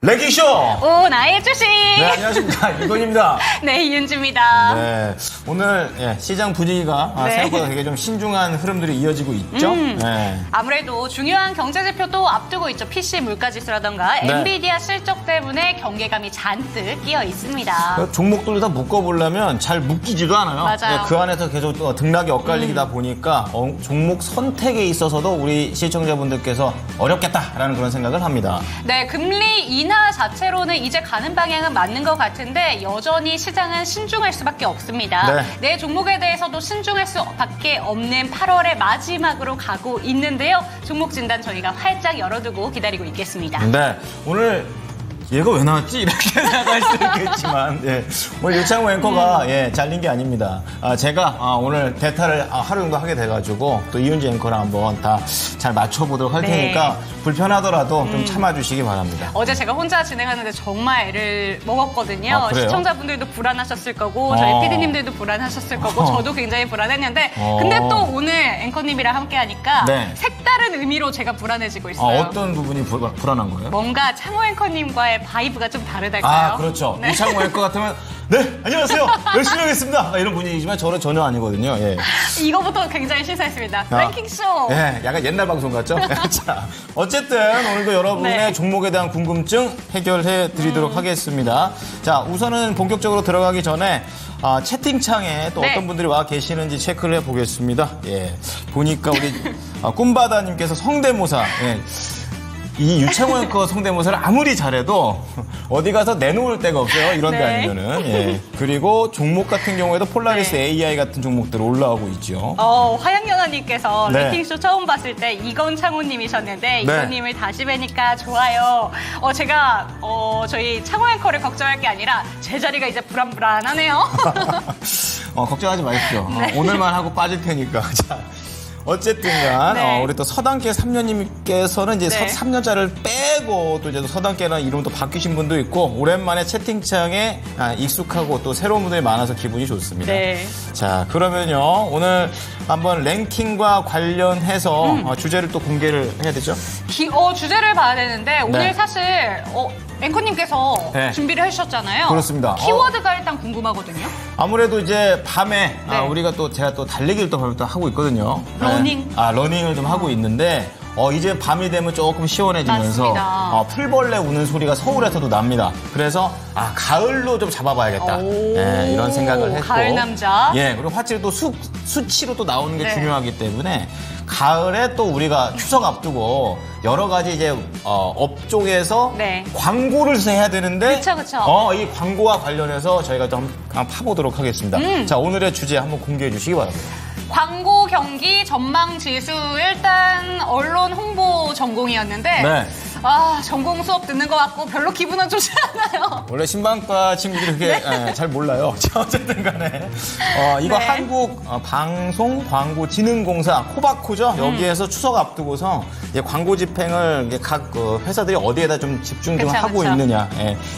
랭킹쇼! 오, 나의 주식! 네, 안녕하십니까. 이건입니다. 네, 이은주입니다. 네, 오늘 시장 분위기가 네. 생각보다 되게 좀 신중한 흐름들이 이어지고 있죠. 네. 아무래도 중요한 경제지표도 앞두고 있죠. PC 물가지수라던가 네. 엔비디아 실적 때문에 경계감이 잔뜩 끼어 있습니다. 종목들을 다 묶어보려면 잘 묶이지도 않아요. 맞아요. 그 안에서 계속 또 등락이 엇갈리다 보니까 종목 선택에 있어서도 우리 시청자분들께서 어렵겠다라는 그런 생각을 합니다. 네, 금리 인하 자체로는 이제 가는 방향은 맞는 것 같은데 여전히 시장은 신중할 수밖에 없습니다. 네. 내 종목에 대해서도 신중할 수밖에 없는 8월의 마지막으로 가고 있는데요. 종목 진단 저희가 활짝 열어두고 기다리고 있겠습니다. 네, 오늘 얘가 왜 나왔지? 이렇게 생각할 수 있겠지만, 오늘 유창호 앵커가 잘린 게 아닙니다. 제가 오늘 대타를 하루 정도 하게 돼가지고 또 이은지 앵커랑 한번 다 잘 맞춰보도록 할 테니까 불편하더라도 좀 참아주시기 바랍니다. 어제 제가 혼자 진행하는데 정말 애를 먹었거든요. 아, 그래요? 시청자분들도 불안하셨을 거고 저희 PD님들도 불안하셨을 거고 저도 굉장히 불안했는데 근데 또 오늘 앵커님이랑 함께 하니까 네. 색다른 의미로 제가 불안해지고 있어요. 어떤 부분이 불안한 거예요? 뭔가 창호 앵커님과의 바이브가 좀 다르달까요? 그렇죠. 네. 유창호 앵커 같으면 네, 안녕하세요. 열심히 하겠습니다. 이런 분위기지만 저는 전혀 아니거든요. 예. 이거부터 굉장히 신선했습니다. 랭킹쇼. 예, 약간 옛날 방송 같죠? 자, 어쨌든 오늘도 여러분의 네. 종목에 대한 궁금증 해결해 드리도록 하겠습니다. 자, 우선은 본격적으로 들어가기 전에 채팅창에 또 네. 어떤 분들이 와 계시는지 체크를 해 보겠습니다. 예. 보니까 우리 꿈바다님께서 성대모사. 예. 이 유창호 앵커 성대모사를 아무리 잘해도 어디 가서 내놓을 데가 없어요. 이런 데 네. 아니면은. 예. 그리고 종목 같은 경우에도 폴라리스 네. AI 같은 종목들 올라오고 있죠. 화양연화님께서 네. 랭킹쇼 처음 봤을 때 이건 창호님이셨는데 네. 이건님을 다시 뵈니까 좋아요. 제가 저희 창호 앵커를 걱정할 게 아니라 제 자리가 이제 불안불안하네요. 걱정하지 마십시오. 네. 오늘만 하고 빠질 테니까. 자, 어쨌든간 네. 우리 또 서당계 3년님께서는 이제 네. 3년자를 빼고 또 이제 서당계라는 이름도 바뀌신 분도 있고 오랜만에 채팅창에 익숙하고 또 새로운 분들이 많아서 기분이 좋습니다. 네. 자, 그러면요 오늘 한번 랭킹과 관련해서 주제를 또 공개를 해야 되죠? 주제를 봐야 되는데 오늘 네. 사실 앵커님께서 네. 준비를 해주셨잖아요. 그렇습니다. 키워드가 일단 궁금하거든요. 아무래도 이제 밤에 네. 우리가 또 제가 또 달리기를 또 하고 있거든요. 러닝. 네. 러닝을 좀 하고 있는데 이제 밤이 되면 조금 시원해지면서 맞습니다. 풀벌레 우는 소리가 서울에서도 납니다. 그래서 가을로 좀 잡아봐야겠다. 네, 이런 생각을 했고. 가을 남자. 예, 그리고 확실히 또 수치로 또 나오는 게 네. 중요하기 때문에 가을에 또 우리가 추석 앞두고 여러 가지 이제 업종에서 네. 광고를 해야 되는데 그쵸, 그쵸. 이 광고와 관련해서 저희가 좀 한번 파보도록 하겠습니다. 자, 오늘의 주제 한번 공개해 주시기 바랍니다. 광고 경기 전망 지수 일단 언론 홍보 전공이었는데 네. 전공 수업 듣는 것 같고 별로 기분은 좋지 않아요. 원래 신방과 친구들이 그렇게 잘 몰라요. 자, 어쨌든 간에 이거 네. 한국 방송광고진흥공사 코바코죠. 여기에서 추석 앞두고서 이제 광고 집행을 이제 각 회사들이 어디에다 좀 집중 좀 그쵸, 하고 그쵸. 있느냐.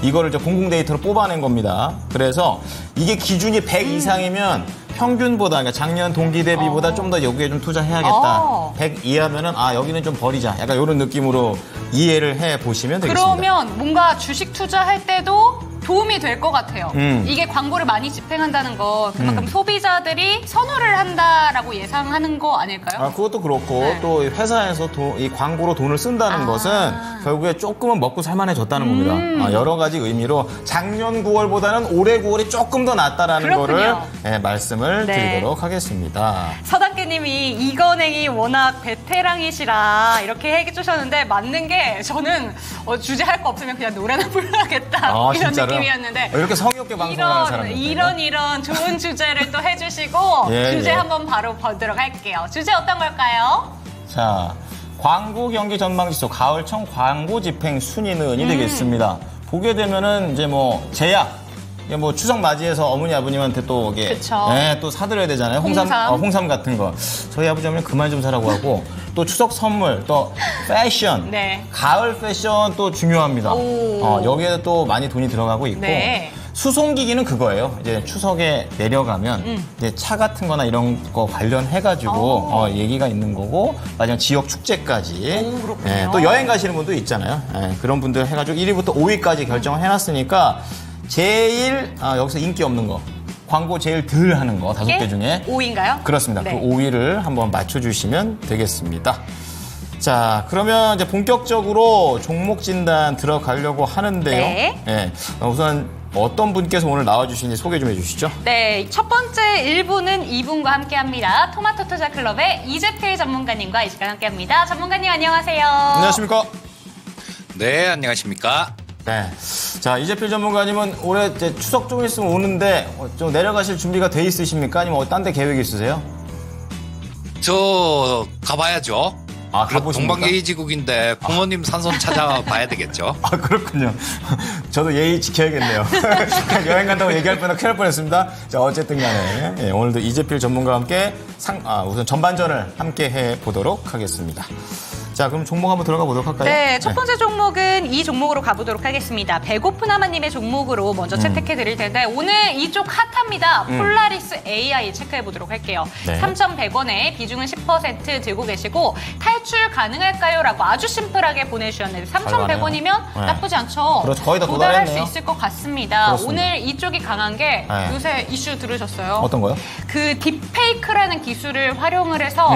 이거를 이제 공공 데이터로 뽑아낸 겁니다. 그래서 이게 기준이 100 이상이면 평균보다, 그러니까 작년 동기 대비보다 좀 더 여기에 좀 투자해야겠다. 100 이하면은 여기는 좀 버리자. 약간 이런 느낌으로 이해를 해 보시면 되겠습니다. 그러면 뭔가 주식 투자할 때도 도움이 될 것 같아요. 이게 광고를 많이 집행한다는 거 그만큼 소비자들이 선호를 한다라고 예상하는 거 아닐까요? 그것도 그렇고 네. 또 회사에서 이 광고로 돈을 쓴다는 것은 결국에 조금은 먹고 살만해졌다는 겁니다. 여러 가지 의미로 작년 9월보다는 올해 9월이 조금 더 낫다라는 그렇군요. 거를 말씀을 네. 드리도록 하겠습니다. 서당께님이 이건행이 워낙 베테랑이시라 이렇게 해주셨는데 맞는 게 저는 주제 할 거 없으면 그냥 노래나 불러야겠다 이런 진짜로요? 느낌이었는데 이렇게 성의 없게 방송하는 사람들 이런 좋은 주제를 또 해주시고 예, 주제 예. 한번 바로 보도록 할게요. 주제 어떤 걸까요? 자, 광고 경기 전망지수 가을청 광고 집행 순위는이 되겠습니다. 보게 되면은 이제 뭐 제약, 이게 뭐 추석 맞이해서 어머니 아버님한테 또 이게 그쵸. 또 사드려야 되잖아요. 홍삼. 홍삼 같은 거. 저희 아버지 어머니 그만 좀 사라고 하고 또 추석 선물, 또 패션, 네. 가을 패션 또 중요합니다. 오. 여기에 또 많이 돈이 들어가고 있고. 네. 수송기기는 그거예요. 이제 추석에 내려가면 이제 차 같은 거나 이런 거 관련해가지고 얘기가 있는 거고, 마지막 지역 축제까지. 오, 그렇군요. 예, 또 여행 가시는 분도 있잖아요. 예, 그런 분들 해가지고 1위부터 5위까지 결정을 해놨으니까 제일 여기서 인기 없는 거. 광고 제일 덜 하는 거 5개 중에. 5위인가요? 그렇습니다. 네. 그 5위를 한번 맞춰주시면 되겠습니다. 자, 그러면 이제 본격적으로 종목 진단 들어가려고 하는데요. 네. 예, 우선 어떤 분께서 오늘 나와주시는지 소개 좀 해주시죠. 네, 첫 번째 1부는 2분과 함께합니다. 토마토 투자 클럽의 이재필 전문가님과 이 시간 함께합니다. 전문가님 안녕하세요. 안녕하십니까? 네, 안녕하십니까? 네. 자, 이재필 전문가님은 올해 이제 추석 좀 있으면 오는데 좀 내려가실 준비가 돼 있으십니까? 아니면 딴 데 계획 있으세요? 저 가봐야죠. 아, 가보십니까? 동방예의지국인데 부모님 산손 찾아봐야 되겠죠. 아, 그렇군요. 저도 예의 지켜야겠네요. 그냥 여행 간다고 얘기할 뻔한 큰일 날 뻔했습니다. 자, 어쨌든 간에 예, 오늘도 이재필 전문가와 함께 우선 전반전을 함께 해보도록 하겠습니다. 자, 그럼 종목 한번 들어가 보도록 할까요? 네, 첫 번째 종목은 이 종목으로 가보도록 하겠습니다. 배고픈 하마님의 종목으로 먼저 채택해 드릴 텐데 오늘 이쪽 핫합니다. 폴라리스 AI 체크해 보도록 할게요. 네. 3,100원에 비중은 10% 들고 계시고 탈출 가능할까요? 라고 아주 심플하게 보내주셨는데 3,100원이면 네. 나쁘지 않죠? 그렇죠. 거의 다 도달할 수 도달했네요. 있을 것 같습니다. 그렇습니다. 오늘 이쪽이 강한 게 네. 요새 이슈 들으셨어요? 어떤 거요? 그 딥페이크라는 기술을 활용을 해서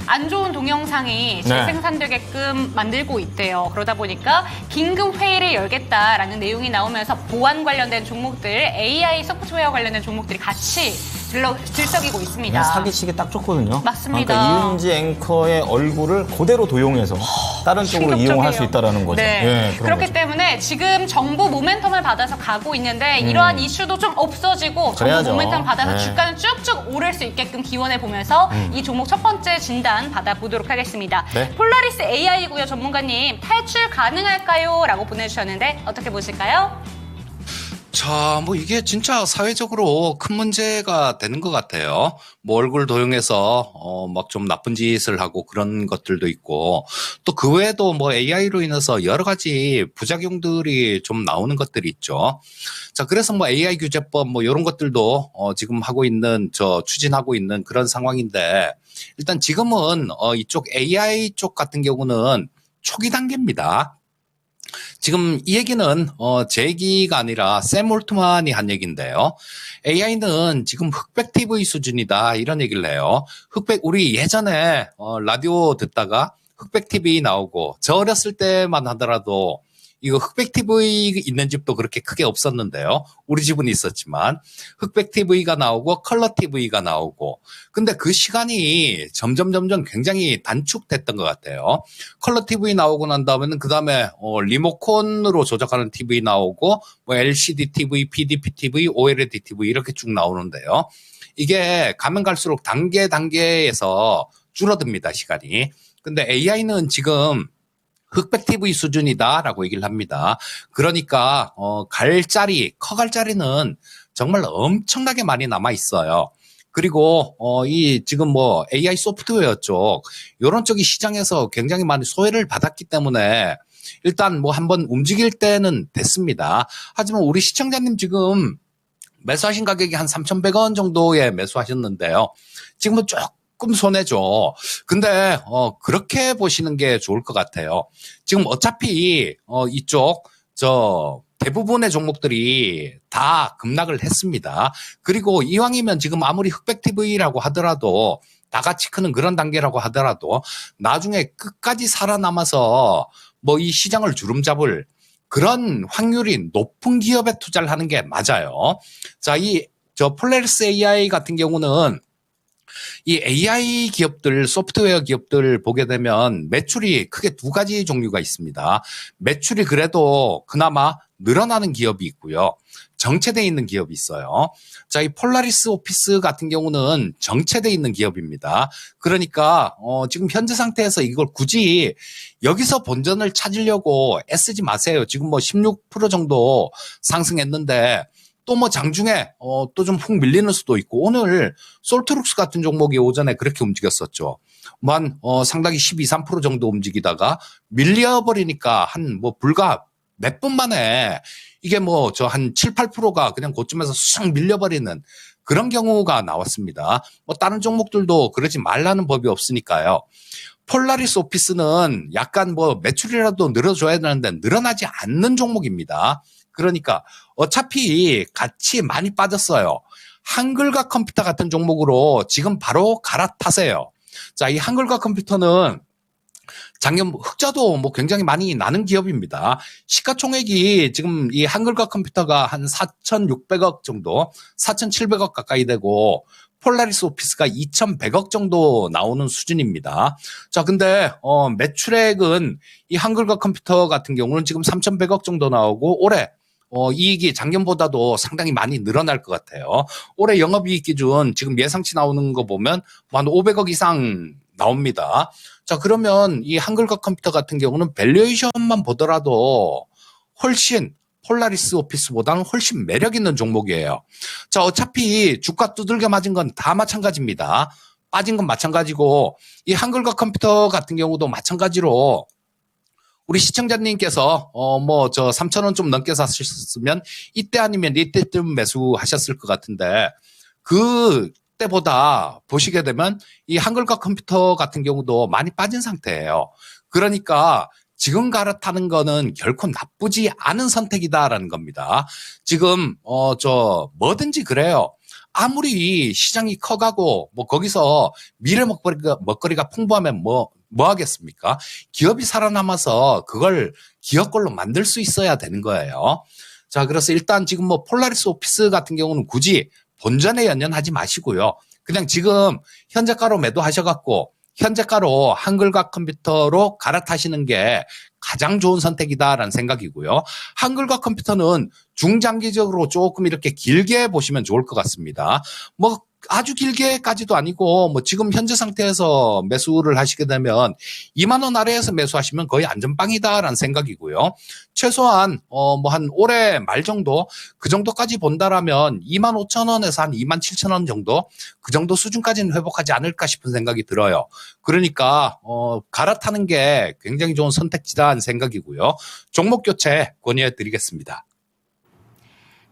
안 좋은 동영상이 재생산되게끔 만들고 있대요. 그러다 보니까 긴급 회의를 열겠다라는 내용이 나오면서 보안 관련된 종목들, AI 소프트웨어 관련된 종목들이 같이 들썩이고 있습니다. 그냥 사기치기 딱 좋거든요. 맞습니다. 그러니까 이은지 앵커의 얼굴을 그대로 도용해서 다른 쪽으로 충격적이에요. 이용할 수 있다는 거죠. 네. 예, 그런 그렇기 거죠. 때문에 지금 정부 모멘텀을 받아서 가고 있는데 이러한 이슈도 좀 없어지고 그래야죠. 정부 모멘텀 받아서 네. 주가는 쭉쭉 오를 수 있게끔 기원해 보면서 이 종목 첫 번째 진단 받아보도록 하겠습니다. 네. 폴라리스 AI고요. 전문가님 탈출 가능할까요? 라고 보내주셨는데 어떻게 보실까요? 자, 뭐 이게 진짜 사회적으로 큰 문제가 되는 것 같아요. 뭐 얼굴 도용해서 막 좀 나쁜 짓을 하고 그런 것들도 있고 또 그 외에도 뭐 AI로 인해서 여러 가지 부작용들이 좀 나오는 것들이 있죠. 자, 그래서 뭐 AI 규제법 뭐 이런 것들도 지금 추진하고 있는 그런 상황인데 일단 지금은 이쪽 AI 쪽 같은 경우는 초기 단계입니다. 지금 이 얘기는 제 얘기가 아니라 샘 올트만이 한 얘기인데요. AI는 지금 흑백 TV 수준이다 이런 얘기를 해요. 우리 예전에 라디오 듣다가 흑백 TV 나오고 저 어렸을 때만 하더라도 이거 흑백 TV 있는 집도 그렇게 크게 없었는데요. 우리 집은 있었지만 흑백 TV가 나오고 컬러 TV가 나오고 근데 그 시간이 점점 굉장히 단축됐던 것 같아요. 컬러 TV 나오고 난 다음에는 그 다음에 리모컨으로 조작하는 TV 나오고 뭐 LCD TV, PDP TV, OLED TV 이렇게 쭉 나오는데요. 이게 가면 갈수록 단계에서 줄어듭니다, 시간이. 근데 AI는 지금 흑백 TV 수준이다라고 얘기를 합니다. 그러니까 커갈 자리는 정말 엄청나게 많이 남아 있어요. 그리고 지금 뭐 AI 소프트웨어 쪽 이런 쪽이 시장에서 굉장히 많이 소외를 받았기 때문에 일단 뭐 한번 움직일 때는 됐습니다. 하지만 우리 시청자님 지금 매수하신 가격이 한 3,100원 정도에 매수하셨는데요. 지금은 조금 손해죠. 근데 그렇게 보시는 게 좋을 것 같아요. 지금 어차피 이쪽 대부분의 종목들이 다 급락을 했습니다. 그리고 이왕이면 지금 아무리 흑백 TV라고 하더라도 다 같이 크는 그런 단계라고 하더라도 나중에 끝까지 살아남아서 뭐 이 시장을 주름잡을 그런 확률이 높은 기업에 투자를 하는 게 맞아요. 자, 폴라리스 AI 같은 경우는 이 AI 기업들, 소프트웨어 기업들 보게 되면 매출이 크게 두 가지 종류가 있습니다. 매출이 그래도 그나마 늘어나는 기업이 있고요. 정체되어 있는 기업이 있어요. 자, 이 폴라리스 오피스 같은 경우는 정체되어 있는 기업입니다. 그러니까 지금 현재 상태에서 이걸 굳이 여기서 본전을 찾으려고 애쓰지 마세요. 지금 뭐 16% 정도 상승했는데 또 뭐 장중에 또 좀 훅 밀리는 수도 있고 오늘 솔트룩스 같은 종목이 오전에 그렇게 움직였었죠. 상당히 12, 13% 정도 움직이다가 밀려버리니까 한 뭐 불과 몇 분 만에 이게 뭐 저 한 7, 8%가 그냥 고점에서 쑥 밀려버리는 그런 경우가 나왔습니다. 뭐 다른 종목들도 그러지 말라는 법이 없으니까요. 폴라리스 오피스는 약간 뭐 매출이라도 늘어줘야 되는데 늘어나지 않는 종목입니다. 그러니까 어차피 같이 많이 빠졌어요. 한글과 컴퓨터 같은 종목으로 지금 바로 갈아타세요. 자, 이 한글과 컴퓨터는 작년 흑자도 뭐 굉장히 많이 나는 기업입니다. 시가총액이 지금 이 한글과 컴퓨터가 한 4,600억 정도, 4,700억 가까이 되고 폴라리스 오피스가 2,100억 정도 나오는 수준입니다. 자, 근데 매출액은 이 한글과 컴퓨터 같은 경우는 지금 3,100억 정도 나오고 올해 이익이 작년보다도 상당히 많이 늘어날 것 같아요. 올해 영업이익 기준 지금 예상치 나오는 거 보면 한 500억 이상 나옵니다. 자, 그러면 이 한글과 컴퓨터 같은 경우는 밸류에이션만 보더라도 훨씬 폴라리스 오피스보다는 훨씬 매력 있는 종목이에요. 자, 어차피 주가 두들겨 맞은 건 다 마찬가지입니다. 빠진 건 마찬가지고 이 한글과 컴퓨터 같은 경우도 마찬가지로 우리 시청자님께서 뭐 저 3,000원 좀 넘게 사셨으면 이때 아니면 이때쯤 매수하셨을 것 같은데 그때보다 보시게 되면 이 한글과 컴퓨터 같은 경우도 많이 빠진 상태예요. 그러니까 지금 갈아타는 거는 결코 나쁘지 않은 선택이다라는 겁니다. 지금 저 뭐든지 그래요. 아무리 시장이 커가고 뭐 거기서 미래 먹거리가 풍부하면 뭐 하겠습니까? 기업이 살아남아서 그걸 기업 걸로 만들 수 있어야 되는 거예요. 자, 그래서 일단 지금 뭐 폴라리스 오피스 같은 경우는 굳이 본전에 연연하지 마시고요. 그냥 지금 현재가로 매도하셔갖고 현재가로 한글과 컴퓨터로 갈아타시는 게 가장 좋은 선택이다라는 생각이고요. 한글과 컴퓨터는 중장기적으로 조금 이렇게 길게 보시면 좋을 것 같습니다. 뭐 아주 길게까지도 아니고 뭐 지금 현재 상태에서 매수를 하시게 되면 2만 원 아래에서 매수하시면 거의 안전빵이다라는 생각이고요. 최소한 뭐 한 올해 말 정도 그 정도까지 본다라면 2만 5천 원에서 한 2만 7천 원 정도 그 정도 수준까지는 회복하지 않을까 싶은 생각이 들어요. 그러니까 갈아타는 게 굉장히 좋은 선택지다는 생각이고요. 종목 교체 권유해 드리겠습니다.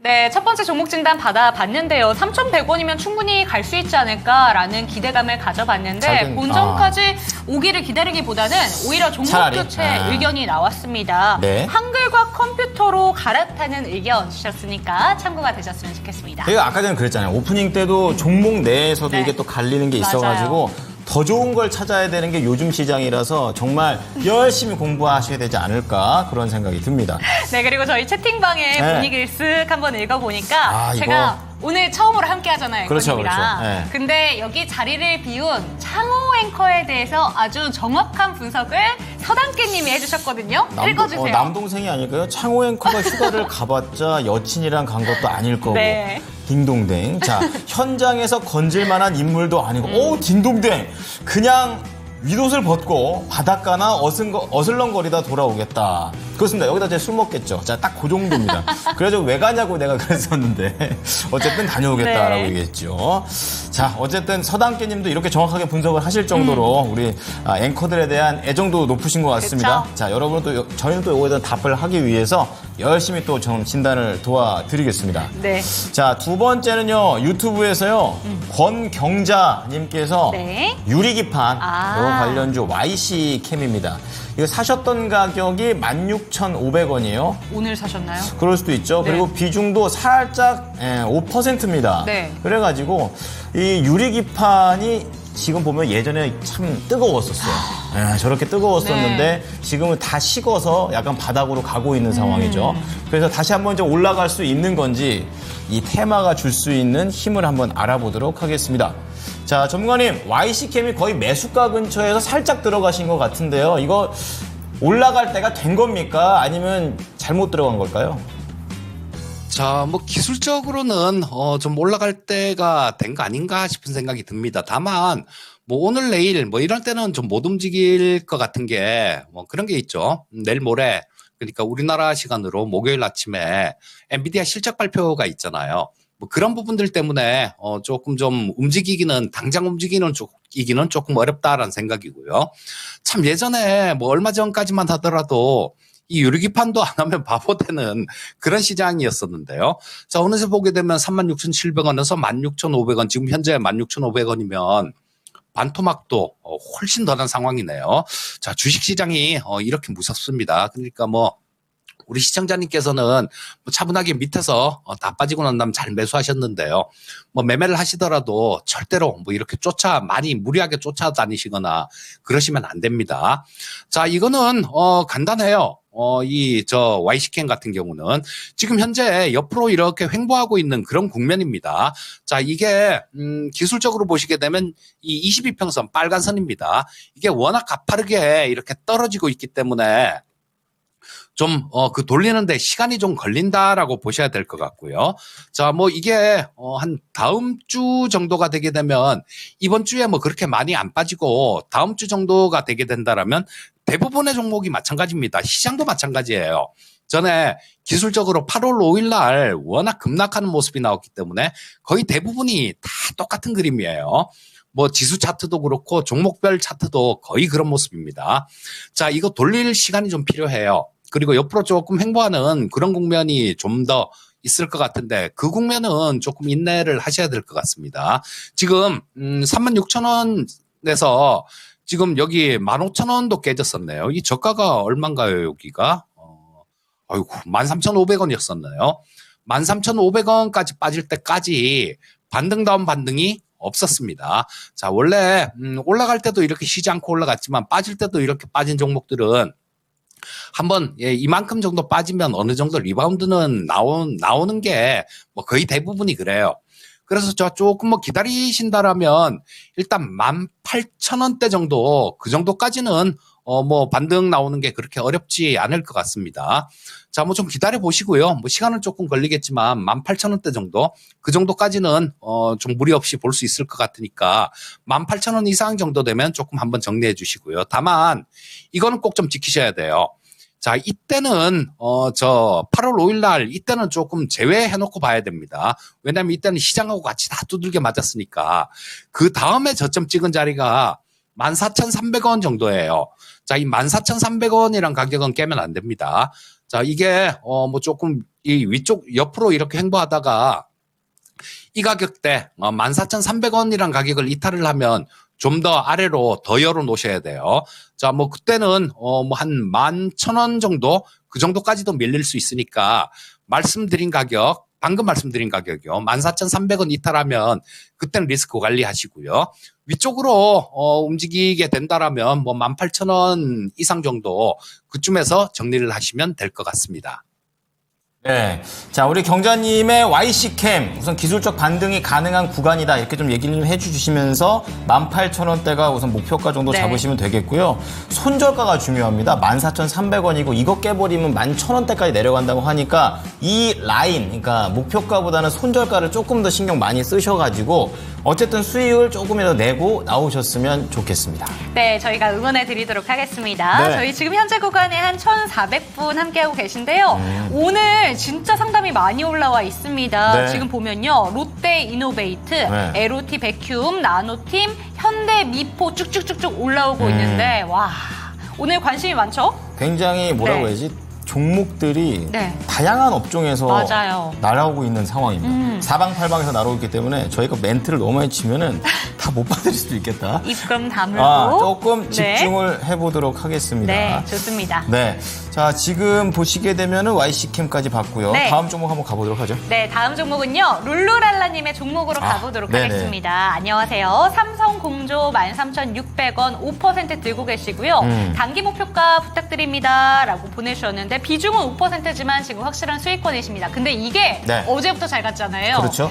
네, 첫 번째 종목 진단 받아봤는데요. 3,100원이면 충분히 갈 수 있지 않을까라는 기대감을 가져봤는데 본전까지 오기를 기다리기보다는 오히려 종목 교체 의견이 나왔습니다. 네. 한글과 컴퓨터로 갈아타는 의견 주셨으니까 참고가 되셨으면 좋겠습니다. 제가 아까 전에 그랬잖아요. 오프닝 때도 종목 내에서도 네. 이게 또 갈리는 게 있어가지고 더 좋은 걸 찾아야 되는 게 요즘 시장이라서 정말 열심히 공부하셔야 되지 않을까 그런 생각이 듭니다. 네, 그리고 저희 채팅방의 네. 분위기를 쓱 한번 읽어보니까 제가 오늘 처음으로 함께 하잖아요. 그렇죠, 앵커님이랑. 그렇죠. 네. 근데 여기 자리를 비운 창호 앵커에 대해서 아주 정확한 분석을 서당깨님이 해주셨거든요. 읽어주세요. 남동생이 아닐까요? 창호 앵커가 휴가를 가봤자 여친이랑 간 것도 아닐 거고. 네. 딩동댕. 자, 현장에서 건질 만한 인물도 아니고, 오, 딩동댕. 그냥 윗옷을 벗고 바닷가나 어슬렁거리다 돌아오겠다. 그렇습니다. 여기다 제가 술 먹겠죠. 자, 딱 그 정도입니다. 그래서 왜 가냐고 내가 그랬었는데 어쨌든 다녀오겠다라고 네. 얘기했죠. 자, 어쨌든 서당깨님도 이렇게 정확하게 분석을 하실 정도로 우리 앵커들에 대한 애정도 높으신 것 같습니다. 그쵸? 자, 여러분 또 저희는 또 이거에 대한 답을 하기 위해서 열심히 또 좀 진단을 도와드리겠습니다. 네. 자, 두 번째는요, 유튜브에서요, 권경자님께서 네. 유리기판, 요 관련주 YC캠입니다. 이거 사셨던 가격이 16,500원이에요. 오늘 사셨나요? 그럴 수도 있죠. 네. 그리고 비중도 살짝 5%입니다. 네. 그래가지고 이 유리기판이 지금 보면 예전에 참 뜨거웠었어요. 저렇게 뜨거웠었는데 네. 지금은 다 식어서 약간 바닥으로 가고 있는 상황이죠. 그래서 다시 한번 좀 올라갈 수 있는 건지 이 테마가 줄 수 있는 힘을 한번 알아보도록 하겠습니다. 자, 전문가님, YC캠이 거의 매수가 근처에서 살짝 들어가신 것 같은데요. 이거 올라갈 때가 된 겁니까? 아니면 잘못 들어간 걸까요? 자, 뭐 기술적으로는 좀 올라갈 때가 된 거 아닌가 싶은 생각이 듭니다. 다만 뭐 오늘 내일 뭐 이럴 때는 좀 못 움직일 것 같은 게 뭐 그런 게 있죠. 내일 모레 그러니까 우리나라 시간으로 목요일 아침에 엔비디아 실적 발표가 있잖아요. 뭐 그런 부분들 때문에 조금 좀 당장 움직이기는 조금 어렵다라는 생각이고요. 참 예전에 뭐 얼마 전까지만 하더라도 이 유리기판도 안 하면 바보 되는 그런 시장이었었는데요. 자, 어느새 보게 되면 36,700원에서 16,500원, 지금 현재 16,500원이면 반토막도 훨씬 더 난 상황이네요. 자, 주식시장이 이렇게 무섭습니다. 그러니까 뭐 우리 시청자님께서는 뭐 차분하게 밑에서 다 빠지고 난 다음 잘 매수하셨는데요. 뭐 매매를 하시더라도 절대로 뭐 이렇게 많이 무리하게 쫓아다니시거나 그러시면 안 됩니다. 자, 이거는 간단해요. YC캠 같은 경우는 지금 현재 옆으로 이렇게 횡보하고 있는 그런 국면입니다. 자, 이게, 기술적으로 보시게 되면 이 22평선 빨간 선입니다. 이게 워낙 가파르게 이렇게 떨어지고 있기 때문에 좀, 돌리는데 시간이 좀 걸린다라고 보셔야 될 것 같고요. 자, 뭐 이게, 한 다음 주 정도가 되게 되면 이번 주에 뭐 그렇게 많이 안 빠지고 다음 주 정도가 되게 된다라면 대부분의 종목이 마찬가지입니다. 시장도 마찬가지예요. 전에 기술적으로 8월 5일 날 워낙 급락하는 모습이 나왔기 때문에 거의 대부분이 다 똑같은 그림이에요. 뭐 지수 차트도 그렇고 종목별 차트도 거의 그런 모습입니다. 자, 이거 돌릴 시간이 좀 필요해요. 그리고 옆으로 조금 횡보하는 그런 국면이 좀 더 있을 것 같은데 그 국면은 조금 인내를 하셔야 될 것 같습니다. 지금 36,000원에서 지금 여기 15,000원도 깨졌었네요. 이 저가가 얼마인가요, 여기가? 아이고, 13,500원이었었나요? 13,500원까지 빠질 때까지 반등다운 반등이 없었습니다. 자, 원래 올라갈 때도 이렇게 쉬지 않고 올라갔지만 빠질 때도 이렇게 빠진 종목들은 한번 이만큼 정도 빠지면 어느 정도 리바운드는 나오는 게 뭐 거의 대부분이 그래요. 그래서 저 조금 뭐 기다리신다라면 일단 18,000원대 정도 그 정도까지는 뭐 반등 나오는 게 그렇게 어렵지 않을 것 같습니다. 자, 뭐 좀 기다려 보시고요. 뭐 시간은 조금 걸리겠지만 18,000원대 정도 그 정도까지는 좀 무리 없이 볼 수 있을 것 같으니까 18,000원 이상 정도 되면 조금 한번 정리해 주시고요. 다만 이거는 꼭 좀 지키셔야 돼요. 자, 이때는 저 8월 5일 날 이때는 조금 제외해 놓고 봐야 됩니다. 왜냐면 이때는 시장하고 같이 다 두들겨 맞았으니까 그 다음에 저점 찍은 자리가 14,300원 정도예요. 자, 이 14,300원이란 가격은 깨면 안 됩니다. 자, 이게 뭐 조금 이 위쪽 옆으로 이렇게 횡보하다가 이 가격대 14,300원이란 가격을 이탈을 하면 좀 더 아래로 더 열어 놓으셔야 돼요. 자, 뭐 그때는 뭐 한 11,000원 정도 그 정도까지도 밀릴 수 있으니까 방금 말씀드린 가격이요. 14,300원 이탈하면 그때는 리스크 관리하시고요. 위쪽으로 움직이게 된다라면 뭐 18,000원 이상 정도 그쯤에서 정리를 하시면 될 것 같습니다. 네. 자, 우리 경자님의 YC캠 우선 기술적 반등이 가능한 구간이다 이렇게 좀 얘기를 좀 해주시면서 18,000원대가 우선 목표가 정도 네. 잡으시면 되겠고요. 손절가가 중요합니다. 14,300원이고 이거 깨버리면 11,000원대까지 내려간다고 하니까 이 라인, 그러니까 목표가보다는 손절가를 조금 더 신경 많이 쓰셔가지고 어쨌든 수익을 조금이라도 내고 나오셨으면 좋겠습니다. 네, 저희가 응원해 드리도록 하겠습니다. 네. 저희 지금 현재 구간에 한 1,400분 함께하고 계신데요. 오늘 진짜 상담이 많이 올라와 있습니다. 네. 지금 보면요. 롯데 이노베이트, 네. LOT 베큐움, 나노팀, 현대 미포 쭉쭉쭉쭉 올라오고 있는데 와, 오늘 관심이 많죠? 굉장히 뭐라고 네. 해야지? 종목들이 네. 다양한 업종에서 맞아요. 날아오고 있는 상황입니다. 사방팔방에서 날아오고 있기 때문에 저희가 멘트를 너무 많이 치면은 다 못 받을 수도 있겠다. 입금 다물고 조금 네. 집중을 해보도록 하겠습니다. 네, 좋습니다. 네. 자, 지금 보시게 되면은 YC캠까지 봤고요. 네. 다음 종목 한번 가보도록 하죠. 네, 다음 종목은요. 룰루랄라님의 종목으로 가보도록 네네. 하겠습니다. 안녕하세요. 삼성공조 13,600원 5% 들고 계시고요. 단기 목표가 부탁드립니다. 라고 보내주셨는데 비중은 5%지만 지금 확실한 수익권이십니다. 근데 이게 네. 어제부터 잘 갔잖아요. 그렇죠.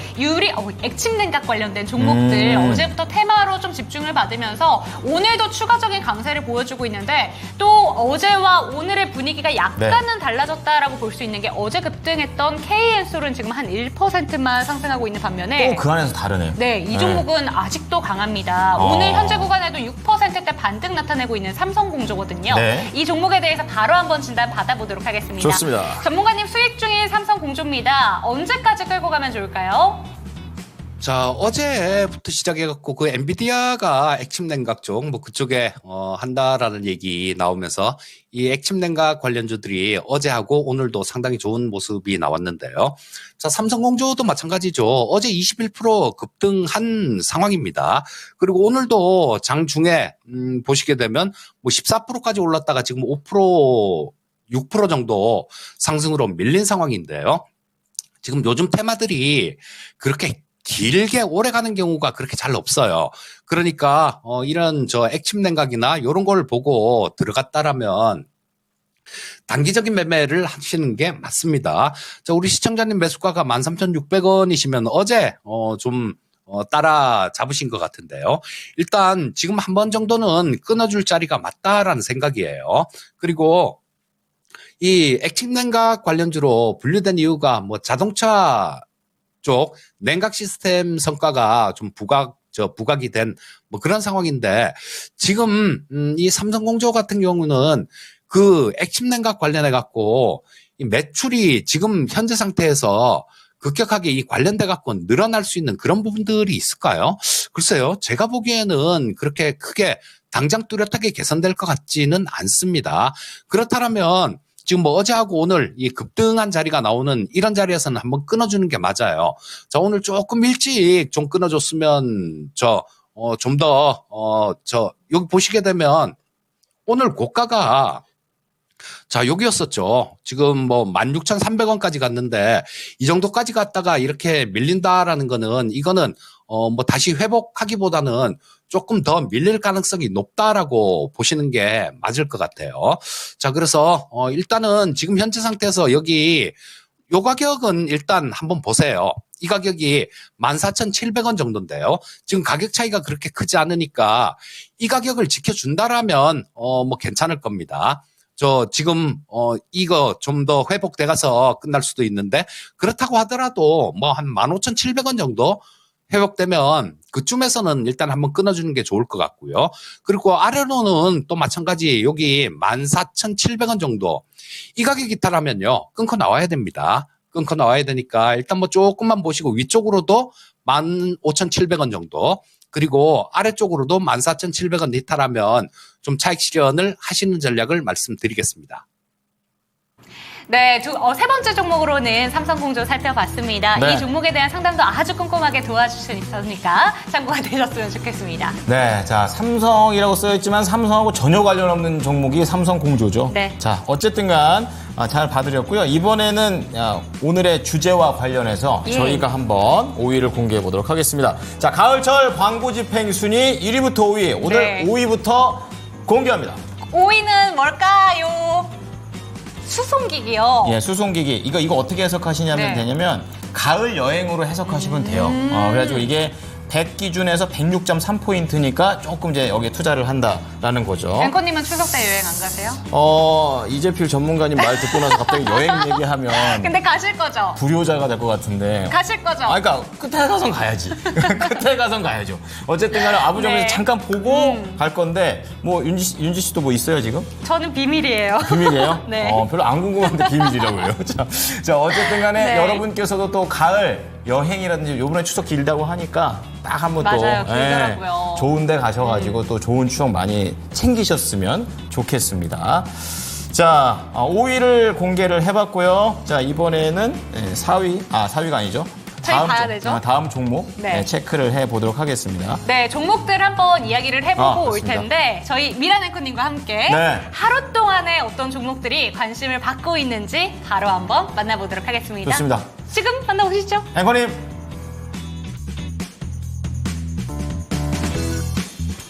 액침냉각 관련된 종목들 어제부터 테마로 좀 집중을 받으면서 오늘도 추가적인 강세를 보여주고 있는데 또 어제와 오늘의 분위기가 약간은 달라졌다라고 볼 수 있는 게 어제 급등했던 KN솔은 지금 한 1%만 상승하고 있는 반면에 또 그 안에서 다르네요. 네, 이 종목은 아직도 강합니다. 오늘 현재 구간에도 6%대 반등 나타내고 있는 삼성공조거든요. 네. 이 종목에 대해서 바로 한번 진단 받아보도록 하겠습니다. 좋습니다. 전문가님 수익 중인 삼성공조입니다. 언제까지 끌고 가면 좋을까요? 자, 어제부터 시작해갖고 그 엔비디아가 액침 냉각 쪽, 뭐 그쪽에, 한다라는 얘기 나오면서 이 액침 냉각 관련주들이 어제하고 오늘도 상당히 좋은 모습이 나왔는데요. 자, 삼성공조도 마찬가지죠. 어제 21% 급등한 상황입니다. 그리고 오늘도 장중에, 보시게 되면 뭐 14%까지 올랐다가 지금 5%, 6% 정도 상승으로 밀린 상황인데요. 지금 요즘 테마들이 그렇게 길게 오래 가는 경우가 그렇게 잘 없어요. 그러니까 이런 액침 냉각이나 이런 걸 보고 들어갔다라면 단기적인 매매를 하시는 게 맞습니다. 자, 우리 시청자님 매수가가 13,600원이시면 어제 좀 따라 잡으신 것 같은데요. 일단 지금 한 번 정도는 끊어줄 자리가 맞다라는 생각이에요. 그리고 이 액침 냉각 관련주로 분류된 이유가 뭐 자동차 쪽 냉각 시스템 성과가 좀 부각이 된 뭐 그런 상황인데 지금 이 삼성공조 같은 경우는 그 액침 냉각 관련해 갖고 이 매출이 지금 현재 상태에서 급격하게 이 관련돼 갖고 늘어날 수 있는 그런 부분들이 있을까요? 글쎄요. 제가 보기에는 그렇게 크게 당장 뚜렷하게 개선될 것 같지는 않습니다. 그렇다면 지금 뭐 어제하고 오늘 이 급등한 자리가 나오는 이런 자리에서는 한번 끊어주는 게 맞아요. 자, 오늘 조금 일찍 좀 끊어줬으면 좀 더 여기 보시게 되면 오늘 고가가 자, 여기였었죠. 지금 뭐 16,300원까지 갔는데 이 정도까지 갔다가 이렇게 밀린다라는 거는 이거는 뭐 다시 회복하기보다는 조금 더 밀릴 가능성이 높다라고 보시는 게 맞을 것 같아요. 자, 그래서 일단은 지금 현재 상태에서 여기 요 가격은 일단 한번 보세요. 이 가격이 14,700원 정도인데요. 지금 가격 차이가 그렇게 크지 않으니까 이 가격을 지켜준다라면 뭐 괜찮을 겁니다. 지금 이거 좀 더 회복돼 가서 끝날 수도 있는데 그렇다고 하더라도 뭐 한 15,700원 정도 회복되면 그쯤에서는 일단 한번 끊어주는 게 좋을 것 같고요. 그리고 아래로는 또 마찬가지 여기 14,700원 정도 이 가격이 있다라면요 끊고 나와야 됩니다. 끊고 나와야 되니까 일단 뭐 조금만 보시고 위쪽으로도 15,700원 정도 그리고 아래쪽으로도 14,700원 이탈하면 좀 차익 실현을 하시는 전략을 말씀드리겠습니다. 네, 세 번째 종목으로는 삼성공조 살펴봤습니다. 네. 이 종목에 대한 상담도 아주 꼼꼼하게 도와주셨으니까 참고가 되셨으면 좋겠습니다. 네, 자, 삼성이라고 써있지만 삼성하고 전혀 관련 없는 종목이 삼성공조죠. 네. 자, 어쨌든 간 잘 봐드렸고요. 이번에는 오늘의 주제와 관련해서 저희가 한번 5위를 공개해 보도록 하겠습니다. 자, 가을철 광고 집행 순위 1위부터 5위, 오늘 네. 5위부터 공개합니다. 5위는 뭘까요? 수송기기요. 예, 수송기기. 이거 어떻게 해석하시냐면 네. 되냐면 가을 여행으로 해석하시면 돼요. 그래가지고 이게 100 기준에서 106.3포인트니까 조금 이제 여기에 투자를 한다라는 거죠. 앵커님은 추석 때 여행 안 가세요? 이재필 전문가님 말 듣고 나서 갑자기 여행 얘기하면 근데 가실 거죠? 불효자가 될 것 같은데. 가실 거죠? 그러니까 끝에 가선 가야지. 끝에 가선 가야죠. 어쨌든 간에 아부점에서 네. 잠깐 보고 갈 건데 뭐 윤지 씨도 뭐 있어요 지금? 저는 비밀이에요. 비밀이에요? 네. 별로 안 궁금한데 비밀이라고 그래요. 자, 어쨌든 간에 네. 여러분께서도 또 가을 여행이라든지 요번에 추석 길다고 하니까 딱 한번 또 맞아요. 길더라고요. 좋은 데 가셔가지고 또 좋은 추억 많이 챙기셨으면 좋겠습니다. 자, 5위를 공개를 해봤고요. 자, 이번에는 4위가 아니죠. 저희 봐야 되죠? 다음 종목 네. 체크를 해보도록 하겠습니다. 네, 종목들 한번 이야기를 해보고 올 맞습니다. 텐데 저희 미란 앵커님과 함께 네. 하루 동안에 어떤 종목들이 관심을 받고 있는지 바로 한번 만나보도록 하겠습니다. 좋습니다. 지금 만나보시죠. 앵커님.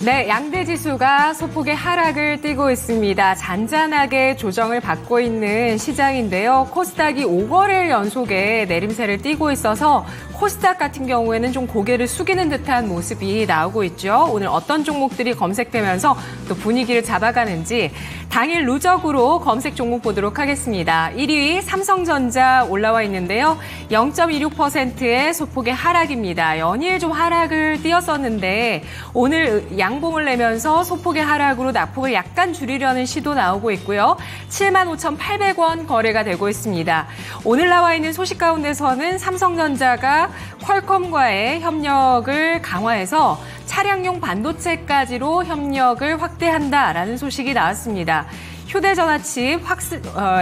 네, 양대 지수가 소폭의 하락을 띠고 있습니다. 잔잔하게 조정을 받고 있는 시장인데요. 코스닥이 5거래일 연속에 내림세를 띠고 있어서 코스닥 같은 경우에는 좀 고개를 숙이는 듯한 모습이 나오고 있죠. 오늘 어떤 종목들이 검색되면서 또 분위기를 잡아가는지 당일 누적으로 검색 종목 보도록 하겠습니다. 1위 삼성전자 올라와 있는데요. 0.26%의 소폭의 하락입니다. 연일 좀 하락을 띄었었는데 오늘 양봉을 내면서 소폭의 하락으로 낙폭을 약간 줄이려는 시도 나오고 있고요. 75,800원 거래가 되고 있습니다. 오늘 나와 있는 소식 가운데서는 삼성전자가 퀄컴과의 협력을 강화해서 차량용 반도체까지로 협력을 확대한다라는 소식이 나왔습니다. 휴대전화 칩,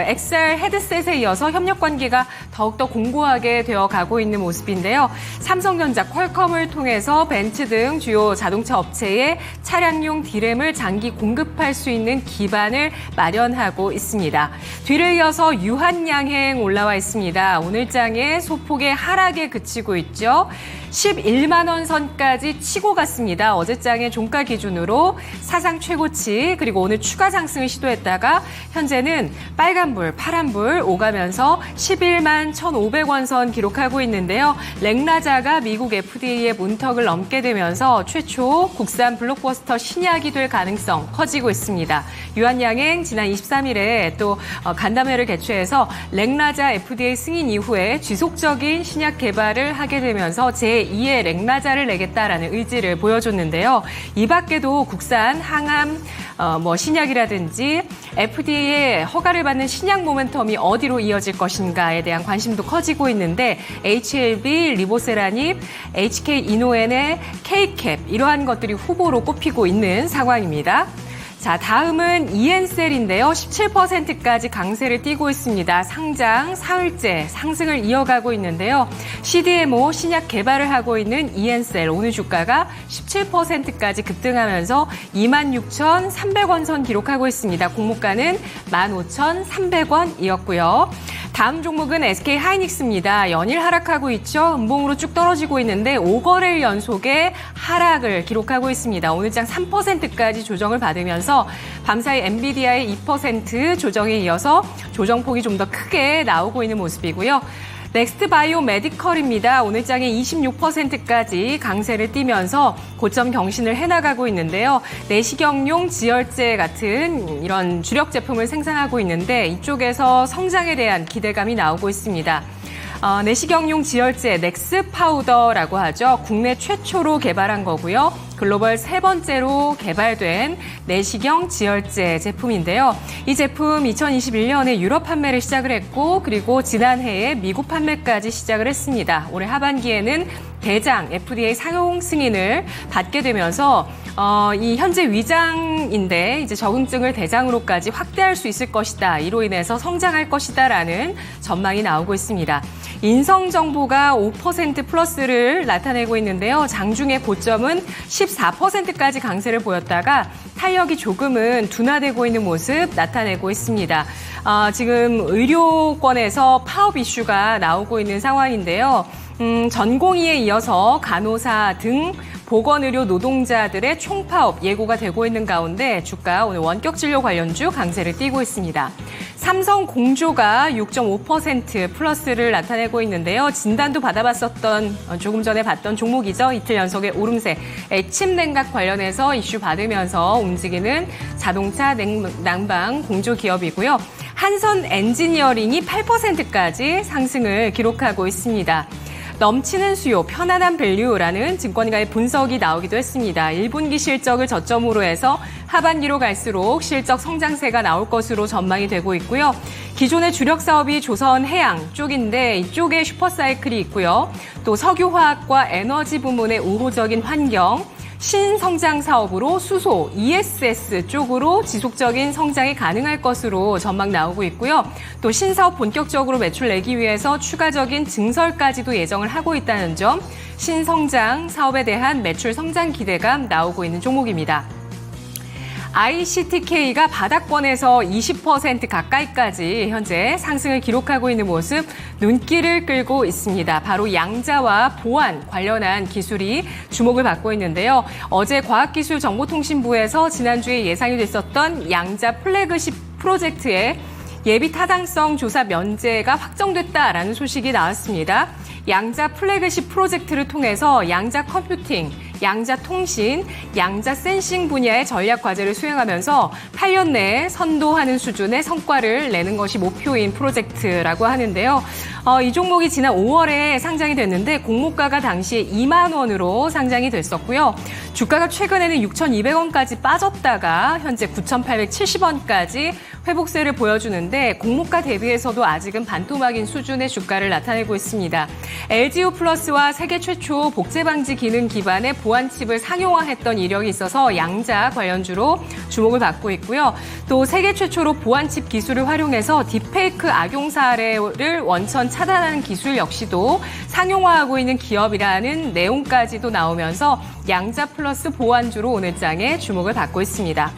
XR 헤드셋에 이어서 협력 관계가 더욱더 공고하게 되어 가고 있는 모습인데요. 삼성전자, 퀄컴을 통해서 벤츠 등 주요 자동차 업체에 차량용 D램을 장기 공급할 수 있는 기반을 마련하고 있습니다. 뒤를 이어서 유한양행 올라와 있습니다. 오늘 장에 소폭의 하락에 그치고 있죠. 11만 원 선까지 치고 갔습니다. 어제장의 종가 기준으로 사상 최고치 그리고 오늘 추가 상승을 시도했다가 현재는 빨간불, 파란불 오가면서 11만 1,500원 선 기록하고 있는데요. 렉나자가 미국 FDA의 문턱을 넘게 되면서 최초 국산 블록버스터 신약이 될 가능성 커지고 있습니다. 유한양행 지난 23일에 또 간담회를 개최해서 렉나자 FDA 승인 이후에 지속적인 신약 개발을 하게 되면서 제2의 렉나자를 내겠다라는 의지를 보여줬는데요. 이 밖에도 국산 항암 신약이라든지 FDA의 허가를 받는 신약 모멘텀이 어디로 이어질 것인가에 대한 관심도 커지고 있는데 HLB, 리보세라닙, HK 이노엔의 K캡 이러한 것들이 후보로 꼽히고 있는 상황입니다. 자, 다음은 이엔셀인데요. 17%까지 강세를 띠고 있습니다. 상장 사흘째 상승을 이어가고 있는데요. CDMO 신약 개발을 하고 있는 이엔셀 오늘 주가가 17%까지 급등하면서 26,300원 선 기록하고 있습니다. 공모가는 15,300원이었고요. 다음 종목은 SK하이닉스입니다. 연일 하락하고 있죠. 음봉으로 쭉 떨어지고 있는데 5거래일 연속의 하락을 기록하고 있습니다. 오늘장 3%까지 조정을 받으면서 밤사이 엔비디아의 2% 조정에 이어서 조정폭이 좀 더 크게 나오고 있는 모습이고요. 넥스트 바이오 메디컬입니다. 오늘장에 26%까지 강세를 띠면서 고점 경신을 해나가고 있는데요. 내시경용 지혈제 같은 이런 주력 제품을 생산하고 있는데 이쪽에서 성장에 대한 기대감이 나오고 있습니다. 내시경용 지혈제 넥스 파우더라고 하죠. 국내 최초로 개발한 거고요. 글로벌 세 번째로 개발된 내시경 지혈제 제품인데요. 이 제품 2021년에 유럽 판매를 시작을 했고 그리고 지난해에 미국 판매까지 시작을 했습니다. 올해 하반기에는 대장 FDA 상용 승인을 받게 되면서 이 현재 위장인데 이제 적응증을 대장으로까지 확대할 수 있을 것이다. 이로 인해서 성장할 것이다라는 전망이 나오고 있습니다. 인성 정보가 5% 플러스를 나타내고 있는데요. 장중의 고점은 14%까지 강세를 보였다가 탄력이 조금은 둔화되고 있는 모습 나타내고 있습니다. 지금 의료권에서 파업 이슈가 나오고 있는 상황인데요. 전공의에 이어서 간호사 등 보건의료 노동자들의 총파업 예고가 되고 있는 가운데 주가 오늘 원격진료 관련주 강세를 띠고 있습니다. 삼성공조가 6.5% 플러스를 나타내고 있는데요. 진단도 받아봤었던 조금 전에 봤던 종목이죠. 이틀 연속의 오름세. 액침 냉각 관련해서 이슈 받으면서 움직이는 자동차 난방 공조 기업이고요. 한선 엔지니어링이 8%까지 상승을 기록하고 있습니다. 넘치는 수요, 편안한 밸류라는 증권가의 분석이 나오기도 했습니다. 1분기 실적을 저점으로 해서 하반기로 갈수록 실적 성장세가 나올 것으로 전망이 되고 있고요. 기존의 주력 사업이 조선 해양 쪽인데 이쪽에 슈퍼사이클이 있고요. 또 석유화학과 에너지 부문의 우호적인 환경, 신성장 사업으로 수소, ESS 쪽으로 지속적인 성장이 가능할 것으로 전망 나오고 있고요. 또 신사업 본격적으로 매출 내기 위해서 추가적인 증설까지도 예정을 하고 있다는 점, 신성장 사업에 대한 매출 성장 기대감 나오고 있는 종목입니다. ICTK가 바닥권에서 20% 가까이까지 현재 상승을 기록하고 있는 모습 눈길을 끌고 있습니다. 바로 양자와 보안 관련한 기술이 주목을 받고 있는데요. 어제 과학기술정보통신부에서 지난주에 예상이 됐었던 양자 플래그십 프로젝트의 예비 타당성 조사 면제가 확정됐다라는 소식이 나왔습니다. 양자 플래그십 프로젝트를 통해서 양자 컴퓨팅, 양자 통신, 양자 센싱 분야의 전략 과제를 수행하면서 8년 내에 선도하는 수준의 성과를 내는 것이 목표인 프로젝트라고 하는데요. 이 종목이 지난 5월에 상장이 됐는데 공모가가 당시에 2만 원으로 상장이 됐었고요. 주가가 최근에는 6,200원까지 빠졌다가 현재 9,870원까지 회복세를 보여주는데 공모가 대비해서도 아직은 반토막인 수준의 주가를 나타내고 있습니다. LGU 플러스와 세계 최초 복제 방지 기능 기반의 보안 칩을 상용화했던 이력이 있어서 양자 관련주로 주목을 받고 있고요. 또 세계 최초로 보안 칩 기술을 활용해서 딥페이크 악용 사례를 원천 차단하는 기술 역시도 상용화하고 있는 기업이라는 내용까지도 나오면서 양자 플러스 보안주로 오늘 장에 주목을 받고 있습니다.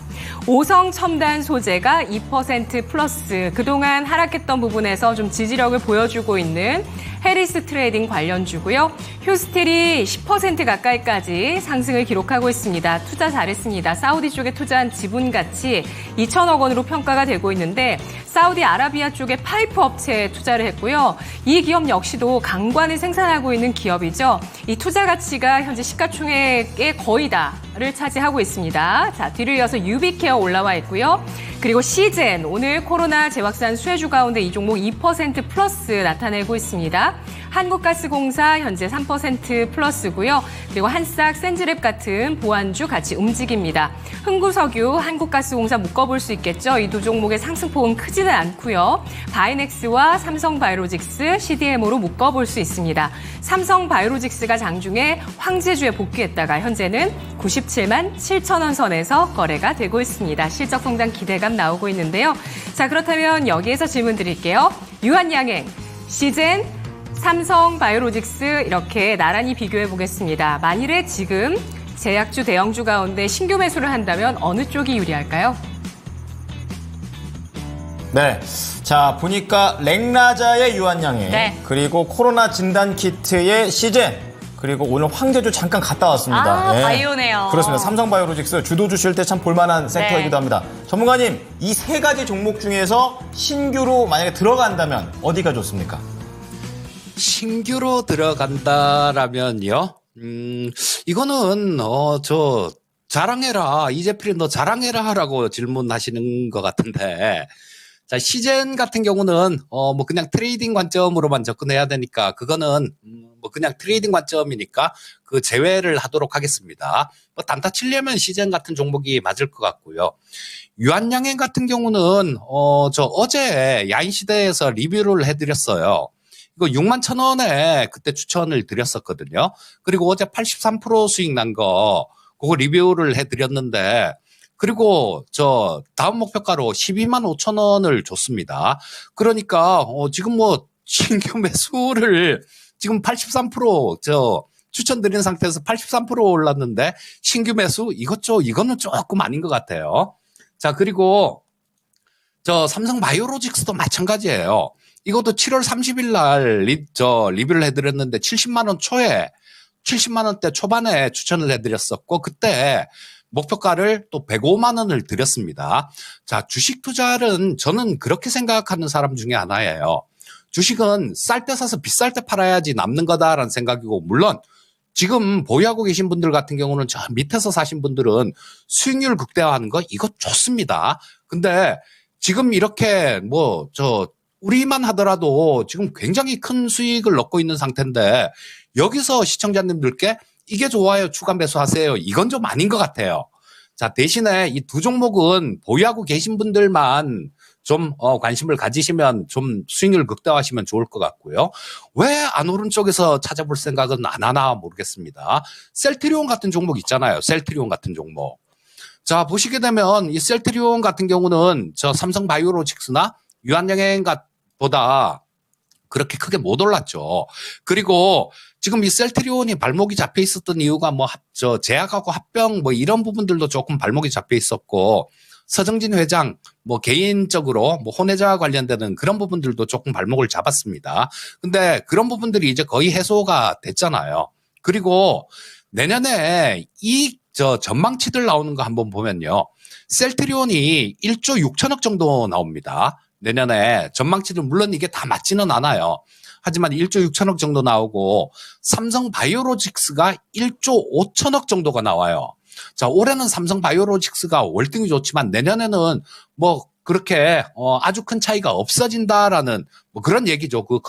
오성 첨단 소재가 2% 플러스, 그동안 하락했던 부분에서 좀 지지력을 보여주고 있는 해리스 트레이딩 관련주고요. 휴스틸이 10% 가까이까지 상승을 기록하고 있습니다. 투자 잘했습니다. 사우디 쪽에 투자한 지분 가치 2천억 원으로 평가가 되고 있는데 사우디아라비아 쪽에 파이프 업체에 투자를 했고요. 이 기업 역시도 강관을 생산하고 있는 기업이죠. 이 투자 가치가 현재 시가총액의 거의 다를 차지하고 있습니다. 자, 뒤를 이어서 유비케어 올라와 있고요. 그리고 시젠, 오늘 코로나 재확산 수혜주 가운데 이 종목 2% 플러스 나타내고 있습니다. 한국가스공사 현재 3% 플러스고요. 그리고 한싹, 센즈랩 같은 보안주 같이 움직입니다. 흥구석유, 한국가스공사 묶어볼 수 있겠죠. 이 두 종목의 상승폭은 크지는 않고요. 바이넥스와 삼성바이오로직스, CDMO로 묶어볼 수 있습니다. 삼성바이오로직스가 장중에 황제주에 복귀했다가 현재는 97만 7천 원 선에서 거래가 되고 있습니다. 실적 성장 기대감 나오고 있는데요. 자, 그렇다면 여기에서 질문 드릴게요. 유한양행, 시젠, 삼성바이오로직스 이렇게 나란히 비교해 보겠습니다. 만일에 지금 제약주 대형주 가운데 신규 매수를 한다면 어느 쪽이 유리할까요? 네. 자, 보니까 랭라자의 유한양행, 네. 그리고 코로나 진단 키트의 시젠, 그리고 오늘 황제주 잠깐 갔다 왔습니다. 예. 바이오네요. 그렇습니다. 삼성바이오로직스 주도 주실 때 참 볼만한 섹터이기도 합니다. 전문가님, 이 세 가지 종목 중에서 신규로 만약에 들어간다면 어디가 좋습니까? 신규로 들어간다라면요. 이거는 자랑해라. 이재필이 너 자랑해라 하라고 질문하시는 것 같은데. 자, 시젠 같은 경우는 뭐 그냥 트레이딩 관점으로만 접근해야 되니까 그거는 뭐 그냥 트레이딩 관점이니까 그 제외를 하도록 하겠습니다. 뭐 단타 치려면 시젠 같은 종목이 맞을 것 같고요. 유한양행 같은 경우는 저 어제 야인시대에서 리뷰를 해드렸어요. 이거 6만 1,000원에 그때 추천을 드렸었거든요. 그리고 어제 83% 수익 난 거 그거 리뷰를 해드렸는데 그리고 저 다음 목표가로 12만 5천 원을 줬습니다. 그러니까 지금 뭐 신규 매수를 지금 83% 추천드린 상태에서 83% 올랐는데 신규 매수 이거는 조금 아닌 것 같아요. 자, 그리고 저 삼성바이오로직스도 마찬가지예요. 이것도 7월 30일 날 리뷰를 해드렸는데 70만 원대 초반에 추천을 해드렸었고 그때 목표가를 또 105만 원을 드렸습니다. 자, 주식 투자는 저는 그렇게 생각하는 사람 중에 하나예요. 주식은 쌀 때 사서 비쌀 때 팔아야지 남는 거다라는 생각이고 물론 지금 보유하고 계신 분들 같은 경우는 저 밑에서 사신 분들은 수익률 극대화하는 거 이거 좋습니다. 근데 지금 이렇게 우리만 하더라도 지금 굉장히 큰 수익을 넣고 있는 상태인데 여기서 시청자님들께 이게 좋아요, 추가 매수하세요. 이건 좀 아닌 것 같아요. 자, 대신에 이 두 종목은 보유하고 계신 분들만 좀 관심을 가지시면 좀 수익률 극대화하시면 좋을 것 같고요. 왜 안 오른 쪽에서 찾아볼 생각은 안 하나 모르겠습니다. 셀트리온 같은 종목 있잖아요. 셀트리온 같은 종목. 자, 보시게 되면 이 셀트리온 같은 경우는 저 삼성바이오로직스나 유한양행보다 그렇게 크게 못 올랐죠. 그리고 지금 이 셀트리온이 발목이 잡혀 있었던 이유가 제약하고 합병 이런 부분들도 조금 발목이 잡혀 있었고 서정진 회장 개인적으로 혼외자와 관련되는 그런 부분들도 조금 발목을 잡았습니다. 근데 그런 부분들이 이제 거의 해소가 됐잖아요. 그리고 내년에 전망치들 나오는 거 한번 보면요. 셀트리온이 1조 6천억 정도 나옵니다. 내년에 전망치들 물론 이게 다 맞지는 않아요. 하지만 1조 6천억 정도 나오고 삼성 바이오로직스가 1조 5천억 정도가 나와요. 자, 올해는 삼성 바이오로직스가 월등히 좋지만 내년에는 뭐 그렇게 아주 큰 차이가 없어진다라는 뭐 그런 얘기죠. 그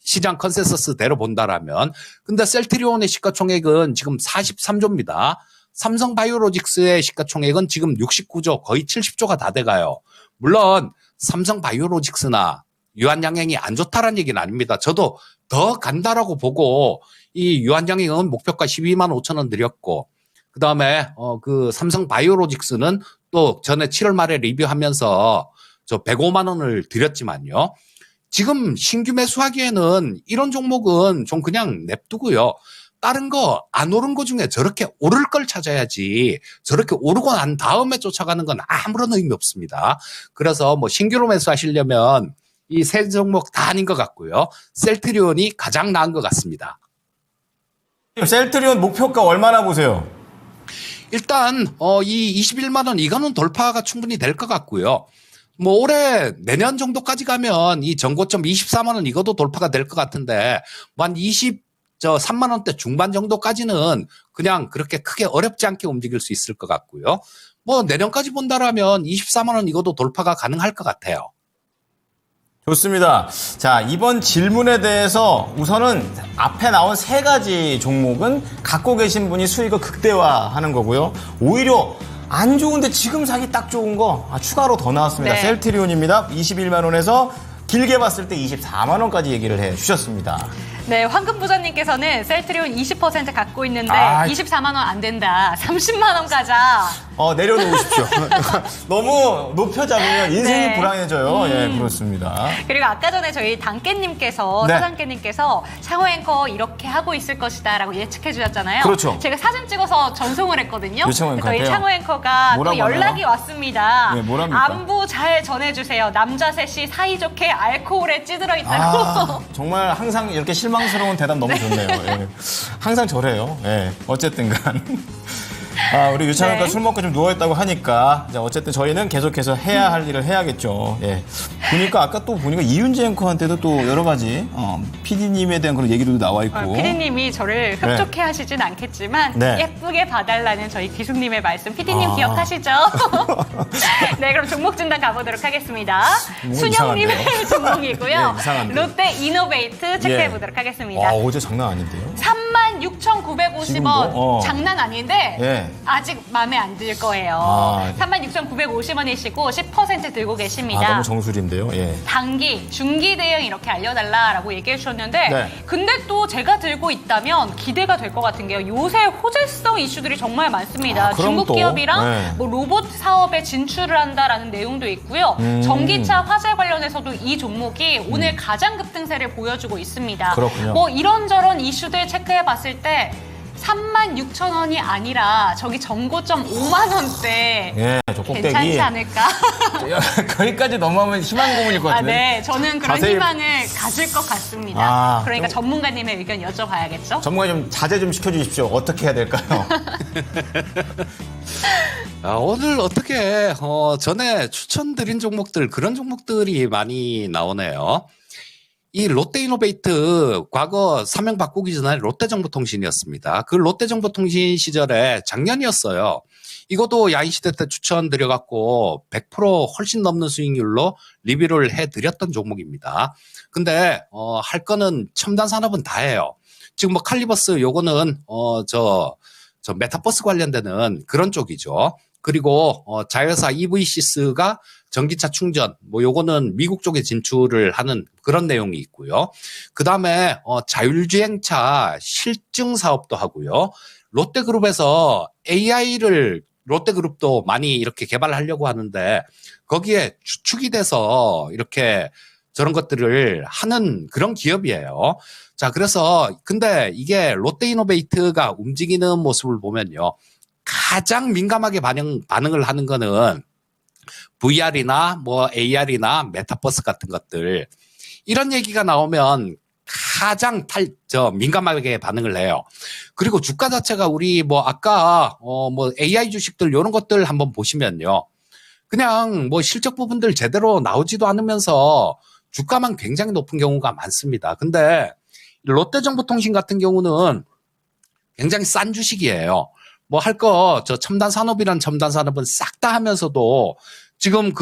시장 컨센서스대로 본다라면. 근데 셀트리온의 시가총액은 지금 43조입니다. 삼성 바이오로직스의 시가총액은 지금 69조, 거의 70조가 다 돼가요. 물론 삼성 바이오로직스나 유한양행이 안 좋다라는 얘기는 아닙니다. 저도 더 간다라고 보고 이 유한양행은 목표가 12만 5천 원 드렸고 그 다음에 그 삼성 바이오로직스는 또 전에 7월 말에 리뷰하면서 저 105만 원을 드렸지만요. 지금 신규 매수하기에는 이런 종목은 좀 그냥 냅두고요. 다른 거 안 오른 거 중에 저렇게 오를 걸 찾아야지 저렇게 오르고 난 다음에 쫓아가는 건 아무런 의미 없습니다. 그래서 뭐 신규로 매수하시려면 이 세 종목 다 아닌 것 같고요. 셀트리온이 가장 나은 것 같습니다. 셀트리온 목표가 얼마나 보세요? 일단 이 21만 원 이거는 돌파가 충분히 될 것 같고요. 뭐 올해 내년 정도까지 가면 이 전고점 24만 원 이것도 돌파가 될 것 같은데 뭐 한 3만 원대 중반 정도까지는 그냥 그렇게 크게 어렵지 않게 움직일 수 있을 것 같고요. 뭐 내년까지 본다라면 24만 원 이것도 돌파가 가능할 것 같아요. 좋습니다. 자, 이번 질문에 대해서 우선은 앞에 나온 세 가지 종목은 갖고 계신 분이 수익을 극대화하는 거고요. 오히려 안 좋은데 지금 사기 딱 좋은 거 추가로 더 나왔습니다. 네. 셀트리온입니다. 21만 원에서 길게 봤을 때 24만 원까지 얘기를 해 주셨습니다. 네, 황금 부자님께서는 셀트리온 20% 갖고 있는데 아, 24만 원 안 된다. 30만 원 가자. 내려놓으십시오. 너무 높여 잡으면 인생이 네. 불안해져요. 예, 그렇습니다. 그리고 아까 전에 저희 당깨님께서 네. 사장깨님께서 창호 앵커 이렇게 하고 있을 것이다라고 예측해 주셨잖아요. 그렇죠. 제가 사진 찍어서 전송을 했거든요. 유창호 그래서 저희 앵커한테요? 창호 앵커가 또 뭐라고 연락이 하나요? 왔습니다. 네, 뭐랍니까? 안부 잘 전해주세요. 남자 셋이 사이좋게 알코올에 찌들어 있다고. 정말 항상 이렇게 실망스러운 대답 너무 좋네요. 예. 항상 저래요. 예. 어쨌든 간. 우리 유창현과 네. 술 먹고 좀 누워있다고 하니까, 이제 어쨌든 저희는 계속해서 해야 할 일을 해야겠죠. 예. 보니까 이윤재 앵커한테도 또 여러 가지, PD님에 대한 그런 얘기도 나와 있고. PD님이 저를 흡족해 하시진 않겠지만 네. 예쁘게 봐달라는 저희 기숙님의 말씀 PD님 기억하시죠? 네, 그럼 종목 진단 가보도록 하겠습니다. 뭔가 순영님의 이상한데요? 종목이고요. 네, 이상한데요? 롯데 이노베이트 체크해보도록 하겠습니다. 어제 장난 아닌데요? 36,950원 지금도? 장난 아닌데 예. 아직 마음에 안 들 거예요. 네. 36,950원이시고 10% 들고 계십니다. 너무 정수리인데요. 예. 단기, 중기 대응 이렇게 알려달라라고 얘기해 주셨는데 네. 근데 또 제가 들고 있다면 기대가 될 것 같은 게요. 요새 호재성 이슈들이 정말 많습니다. 그럼 중국 또, 기업이랑 네. 뭐 로봇 사업에 진출을 한다라는 내용도 있고요. 전기차 화재 관련해서도 이 종목이 오늘 가장 급등세를 보여주고 있습니다. 그렇군요. 뭐 이런저런 이슈들 체크해 봤을 때 36,000원이 아니라 저기 전고점 5만 원대 예, 저 꼭대기. 괜찮지 않을까? 거기까지 넘어가면 희망 고문일 것 같은데. 네, 저는 그런 자세히- 희망을 가질 것 같습니다. 그러니까 좀- 전문가님의 의견 여쭤봐야겠죠? 전문가 좀 자제 좀 시켜주십시오. 어떻게 해야 될까요? 오늘 어떻게 전에 추천드린 종목들 그런 종목들이 많이 나오네요. 이 롯데이노베이트 과거 사명 바꾸기 전에 롯데정보통신이었습니다. 그 롯데정보통신 시절에 작년이었어요. 이것도 야인시대 때 추천드려갖고 100% 훨씬 넘는 수익률로 리뷰를 해드렸던 종목입니다. 근데 할 거는 첨단 산업은 다 해요. 지금 뭐 칼리버스 요거는 저 메타버스 관련되는 그런 쪽이죠. 그리고 자회사 EV시스가 전기차 충전 뭐 요거는 미국 쪽에 진출을 하는 그런 내용이 있고요. 그다음에 자율주행차 실증 사업도 하고요. 롯데그룹에서 AI를 롯데그룹도 많이 이렇게 개발하려고 하는데 거기에 주축이 돼서 이렇게 저런 것들을 하는 그런 기업이에요. 자, 그래서 근데 이게 롯데이노베이트가 움직이는 모습을 보면요. 가장 민감하게 반응을 하는 거는 VR이나 뭐 AR이나 메타버스 같은 것들 이런 얘기가 나오면 가장 민감하게 반응을 해요. 그리고 주가 자체가 우리 뭐 아까 뭐 AI 주식들 이런 것들 한번 보시면요. 그냥 뭐 실적 부분들 제대로 나오지도 않으면서 주가만 굉장히 높은 경우가 많습니다. 근데 롯데정보통신 같은 경우는 굉장히 싼 주식이에요. 뭐 할 거 저 첨단 산업이란 첨단 산업은 싹 다 하면서도 지금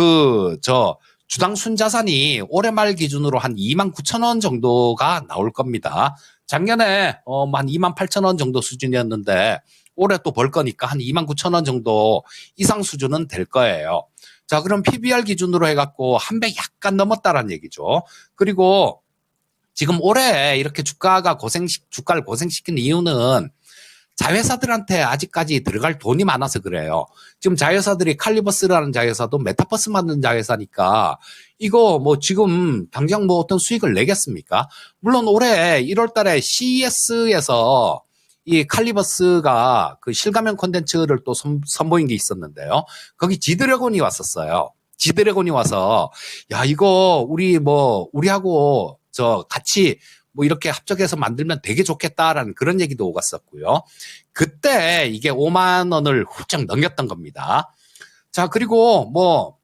주당 순자산이 올해 말 기준으로 한 29,000원 정도가 나올 겁니다. 작년에 한 28,000원 정도 수준이었는데 올해 또 벌 거니까 한 29,000원 정도 이상 수준은 될 거예요. 자, 그럼 PBR 기준으로 해갖고 한 배 약간 넘었다라는 얘기죠. 그리고 지금 올해 이렇게 주가를 고생시킨 이유는 자회사들한테 아직까지 들어갈 돈이 많아서 그래요. 지금 자회사들이 칼리버스라는 자회사도 메타버스 만든 자회사니까 이거 뭐 지금 당장 뭐 어떤 수익을 내겠습니까? 물론 올해 1월 달에 CES에서 이 칼리버스가 그 실가면 콘텐츠를 또 선보인 게 있었는데요. 거기 지드래곤이 왔었어요. 지드래곤이 와서 야, 이거 우리하고 같이 뭐 이렇게 합작해서 만들면 되게 좋겠다라는 그런 얘기도 오갔었고요. 그때 이게 5만 원을 훌쩍 넘겼던 겁니다. 자, 그리고 뭐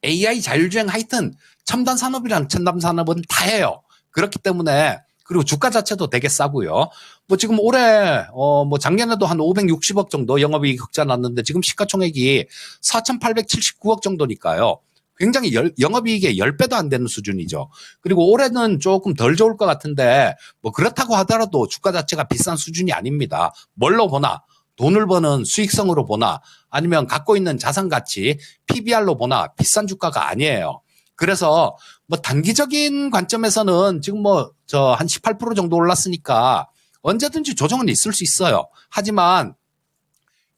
AI 자율주행 하여튼 첨단 산업이랑 첨단 산업은 다 해요. 그렇기 때문에 그리고 주가 자체도 되게 싸고요. 뭐 지금 올해 뭐 작년에도 한 560억 정도 영업이익 흑자 났는데 지금 시가총액이 4,879억 정도니까요. 굉장히 영업이익의 10배도 안 되는 수준이죠. 그리고 올해는 조금 덜 좋을 것 같은데 뭐 그렇다고 하더라도 주가 자체가 비싼 수준이 아닙니다. 뭘로 보나? 돈을 버는 수익성으로 보나? 아니면 갖고 있는 자산 가치 PBR로 보나? 비싼 주가가 아니에요. 그래서 뭐 단기적인 관점에서는 지금 뭐 한 18% 정도 올랐으니까 언제든지 조정은 있을 수 있어요. 하지만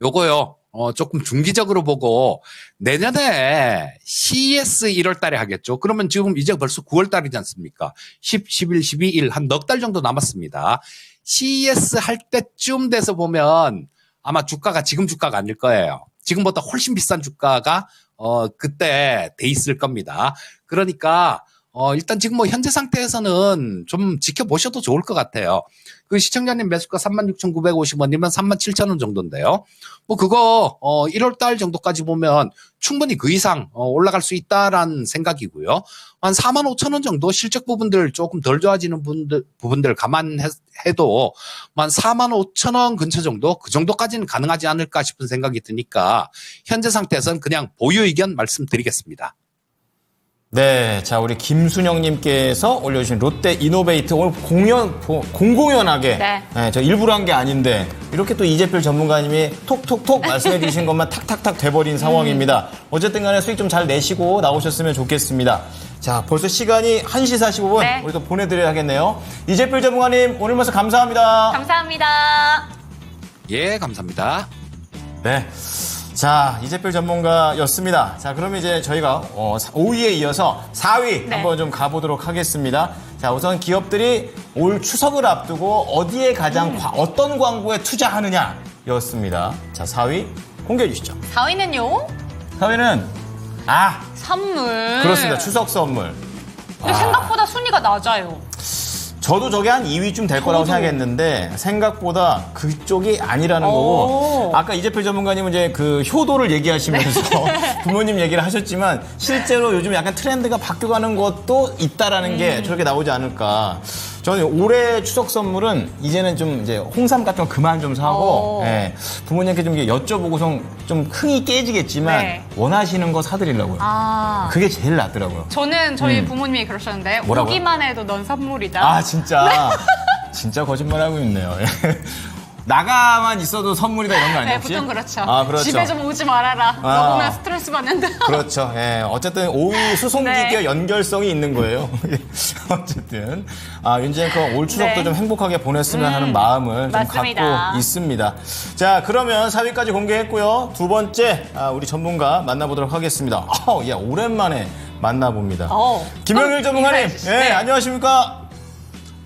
요거요. 조금 중기적으로 보고 내년에 CES 1월 달에 하겠죠. 그러면 지금 이제 벌써 9월 달이지 않습니까? 10, 11, 12일 한 넉 달 정도 남았습니다. CES 할 때쯤 돼서 보면 아마 주가가 지금 주가가 아닐 거예요. 지금보다 훨씬 비싼 주가가 그때 돼 있을 겁니다. 그러니까 일단 지금 뭐 현재 상태에서는 좀 지켜보셔도 좋을 것 같아요. 그 시청자님 매수가 36,950원이면 37,000원 정도인데요. 뭐 그거 1월 달 정도까지 보면 충분히 그 이상 올라갈 수 있다라는 생각이고요. 한 45,000원 정도 실적 부분들 조금 덜 좋아지는 부분들 감안해도 한 45,000원 근처 정도 그 정도까지는 가능하지 않을까 싶은 생각이 드니까 현재 상태에서는 그냥 보유 의견 말씀드리겠습니다. 네, 자 우리 김순영님께서 올려주신 롯데 이노베이트 오늘 공공연하게 네. 저 일부러 한 게 아닌데 이렇게 또 이재필 전문가님이 톡톡톡 말씀해 주신 것만 탁탁탁 돼버린 상황입니다. 어쨌든 간에 수익 좀 잘 내시고 나오셨으면 좋겠습니다. 자 벌써 시간이 1시 45분 네. 우리 또 보내드려야겠네요. 이재필 전문가님 오늘 말씀 감사합니다. 감사합니다. 예, 감사합니다. 네. 자, 이재필 전문가였습니다. 자, 그러면 이제 저희가 5위에 이어서 4위 네. 한번 좀 가보도록 하겠습니다. 자, 우선 기업들이 올 추석을 앞두고 어디에 가장 어떤 광고에 투자하느냐였습니다. 자, 4위 공개해 주시죠. 4위는요? 4위는 선물. 그렇습니다. 추석 선물. 근데 생각보다 순위가 낮아요. 저도 저게 한 2위쯤 될 거라고 생각했는데 생각보다 그쪽이 아니라는 거고 아까 이재필 전문가님은 이제 그 효도를 얘기하시면서 부모님 얘기를 하셨지만 실제로 요즘 약간 트렌드가 바뀌어가는 것도 있다라는 게 저렇게 나오지 않을까. 저는 올해 추석 선물은 이제는 좀 이제 홍삼 같은 거 그만 좀 사고 예, 부모님께 좀 여쭤보고서 좀 흥이 깨지겠지만 네. 원하시는 거 사드리려고요. 그게 제일 낫더라고요. 저는 저희 부모님이 그러셨는데 뭐라고요? 오기만 해도 넌 선물이다. 아 진짜 진짜 거짓말하고 있네요. 나가만 있어도 선물이다 이런 거 네, 아니었지? 보통 그렇죠. 아, 그렇죠. 집에 좀 오지 말아라. 너 보면 스트레스 받는다. 그렇죠. 예. 어쨌든 5위 수송기기와 네. 연결성이 있는 거예요. 어쨌든 윤지 앵커 올 추석도 네. 좀 행복하게 보냈으면 하는 마음을 좀 맞습니다. 갖고 있습니다. 자, 그러면 4위까지 공개했고요. 두 번째 우리 전문가 만나보도록 하겠습니다. 야, 오랜만에 만나봅니다. 김영일 전문가님, 네. 안녕하십니까?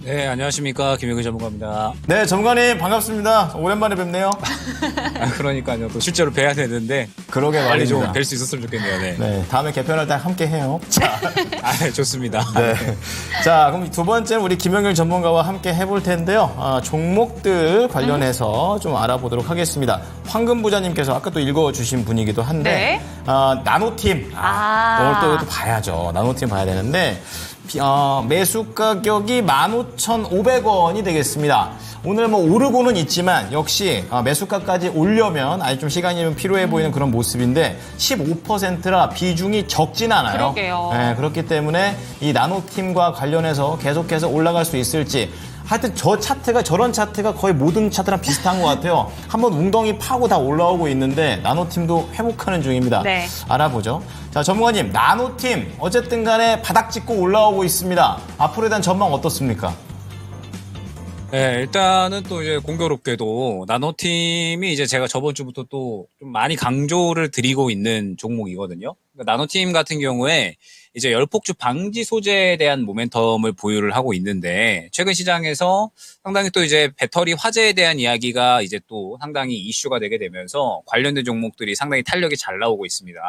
네, 안녕하십니까. 김영일 전문가입니다. 네, 전문가님 반갑습니다. 오랜만에 뵙네요. 그러니까요. 또 실제로 뵈야 되는데 그러게 빨리 좀 말입니다. 뵐 수 있었으면 좋겠네요. 네. 네, 다음에 개편할 때 함께 해요. 자, 좋습니다. 네. 자, 그럼 두 번째는 우리 김영일 전문가와 함께 해볼 텐데요. 종목들 관련해서 좀 알아보도록 하겠습니다. 황금 부자님께서 아까 또 읽어주신 분이기도 한데, 나노팀. 오늘 또 이것도 봐야죠. 나노팀 봐야 되는데, 매수 가격이 15,500원이 되겠습니다. 오늘 뭐 오르고는 있지만 역시 매수가까지 오려면 아직 좀 시간이 좀 필요해 보이는 그런 모습인데 15%라 비중이 적진 않아요. 그러게요. 네, 그렇기 때문에 이 나노팀과 관련해서 계속해서 올라갈 수 있을지 하여튼 저런 차트가 거의 모든 차트랑 비슷한 것 같아요. 한번 웅덩이 파고 다 올라오고 있는데 나노팀도 회복하는 중입니다. 네. 알아보죠. 자, 전문가님, 나노팀 어쨌든 간에 바닥 짚고 올라오고 있습니다. 앞으로에 대한 전망 어떻습니까? 네, 일단은 또 이제 공교롭게도 나노팀이 이제 제가 저번 주부터 또 좀 많이 강조를 드리고 있는 종목이거든요. 그러니까 나노팀 같은 경우에 이제 열폭주 방지 소재에 대한 모멘텀을 보유를 하고 있는데 최근 시장에서 상당히 또 이제 배터리 화재에 대한 이야기가 이제 또 상당히 이슈가 되게 되면서 관련된 종목들이 상당히 탄력이 잘 나오고 있습니다.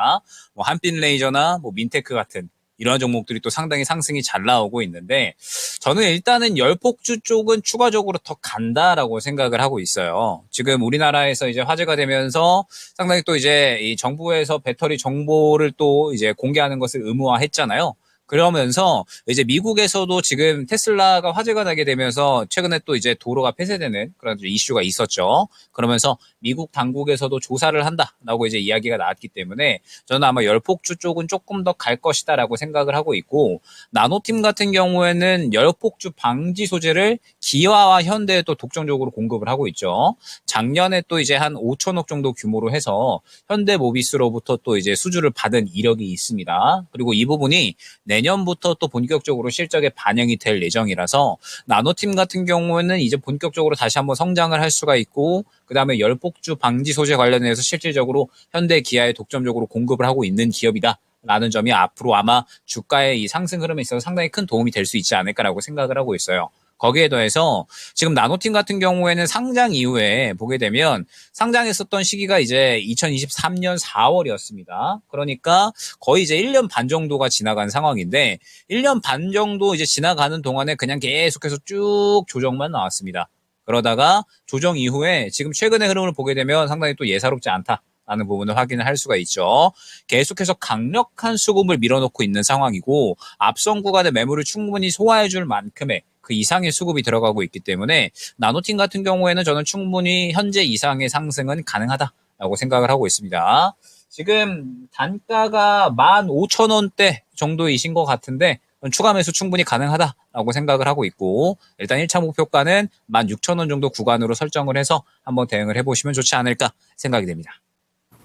뭐 한빛레이저나 뭐 민테크 같은 이러한 종목들이 또 상당히 상승이 잘 나오고 있는데 저는 일단은 열폭주 쪽은 추가적으로 더 간다라고 생각을 하고 있어요. 지금 우리나라에서 이제 화제가 되면서 상당히 또 이제 이 정부에서 배터리 정보를 또 이제 공개하는 것을 의무화했잖아요. 그러면서 이제 미국에서도 지금 테슬라가 화제가 나게 되면서 최근에 또 이제 도로가 폐쇄되는 그런 이슈가 있었죠. 그러면서 미국 당국에서도 조사를 한다라고 이제 이야기가 나왔기 때문에 저는 아마 열폭주 쪽은 조금 더 갈 것이다라고 생각을 하고 있고 나노팀 같은 경우에는 열폭주 방지 소재를 기아와 현대에 또 독점적으로 공급을 하고 있죠. 작년에 또 이제 한 5천억 정도 규모로 해서 현대모비스로부터 또 이제 수주를 받은 이력이 있습니다. 그리고 이 부분이 내년부터 또 본격적으로 실적에 반영이 될 예정이라서 나노팀 같은 경우에는 이제 본격적으로 다시 한번 성장을 할 수가 있고 그다음에 열폭주 방지 소재 관련해서 실질적으로 현대 기아에 독점적으로 공급을 하고 있는 기업이다라는 점이 앞으로 아마 주가의 이 상승 흐름에 있어서 상당히 큰 도움이 될 수 있지 않을까라고 생각을 하고 있어요. 거기에 더해서 지금 나노팀 같은 경우에는 상장 이후에 보게 되면 상장했었던 시기가 이제 2023년 4월이었습니다. 그러니까 거의 이제 1년 반 정도가 지나간 상황인데 1년 반 정도 이제 지나가는 동안에 그냥 계속해서 쭉 조정만 나왔습니다. 그러다가 조정 이후에 지금 최근의 흐름을 보게 되면 상당히 또 예사롭지 않다라는 부분을 확인을 할 수가 있죠. 계속해서 강력한 수급을 밀어놓고 있는 상황이고 앞선 구간의 매물을 충분히 소화해줄 만큼의 그 이상의 수급이 들어가고 있기 때문에 나노팀 같은 경우에는 저는 충분히 현재 이상의 상승은 가능하다라고 생각을 하고 있습니다. 지금 단가가 15,000원대 정도이신 것 같은데 추가 매수 충분히 가능하다라고 생각을 하고 있고 일단 1차 목표가는 16,000원 정도 구간으로 설정을 해서 한번 대응을 해보시면 좋지 않을까 생각이 됩니다.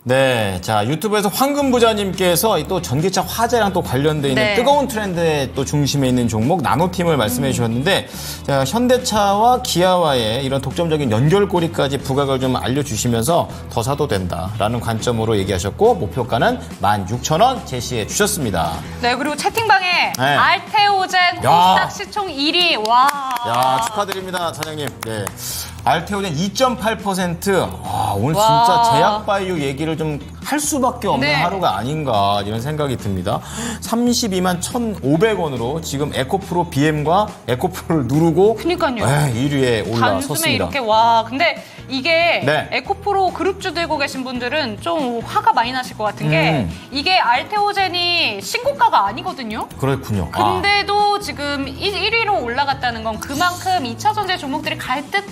네, 자 유튜브에서 황금부자님께서 또 전기차 화재랑 또 관련돼 있는 네. 뜨거운 트렌드의 또 중심에 있는 종목 나노팀을 말씀해 주셨는데 자, 현대차와 기아와의 이런 독점적인 연결고리까지 부각을 좀 알려주시면서 더 사도 된다라는 관점으로 얘기하셨고 목표가는 16,000원 제시해 주셨습니다. 네, 그리고 채팅방에 네. 알테오젠 코스닥 시총 1위. 와. 야 축하드립니다 사장님. 네. 알테오젠 2.8%. 오늘 와. 진짜 제약바이오 얘기를 좀 할 수밖에 없는 네. 하루가 아닌가 이런 생각이 듭니다. 32만 1,500원으로 지금 에코프로 BM과 에코프로를 누르고 그러니까요. 1위에 단숨에 올라섰습니다. 이렇게 와. 근데 이게 네. 에코프로 그룹주 들고 계신 분들은 좀 화가 많이 나실 것 같은 게 이게 알테오젠이 신고가가 아니거든요. 그렇군요. 근데도 지금 1위로 올라갔다는 건 그만큼 2차전지 종목들이 갈 듯